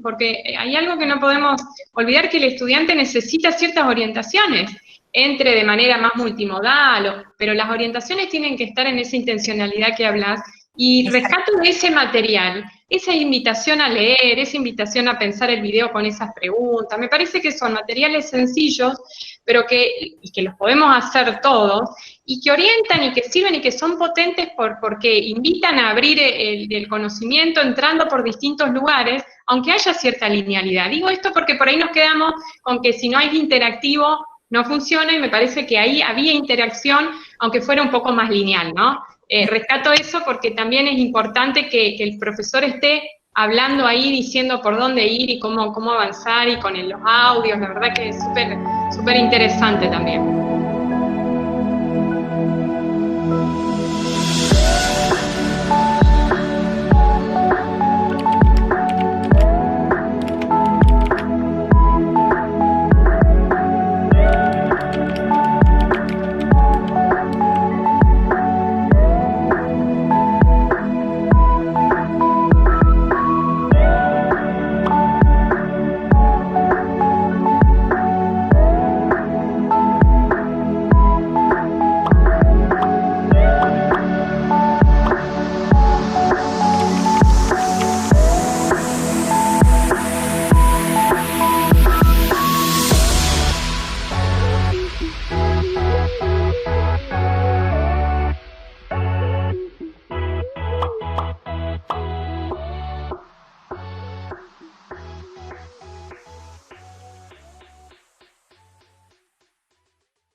S1: porque hay algo que no podemos olvidar, que el estudiante necesita ciertas orientaciones, entre de manera más multimodal, pero las orientaciones tienen que estar en esa intencionalidad que hablas, y rescato de ese material, esa invitación a leer, esa invitación a pensar el video con esas preguntas. Me parece que son materiales sencillos, pero que los podemos hacer todos, y que orientan y que sirven y que son potentes porque invitan a abrir el conocimiento entrando por distintos lugares, aunque haya cierta linealidad. Digo esto porque por ahí nos quedamos con que si no hay interactivo no funciona, y me parece que ahí había interacción, aunque fuera un poco más lineal, ¿no? Rescato eso porque también es importante que el profesor esté hablando ahí, diciendo por dónde ir y cómo avanzar, y con los audios, la verdad que es súper interesante también.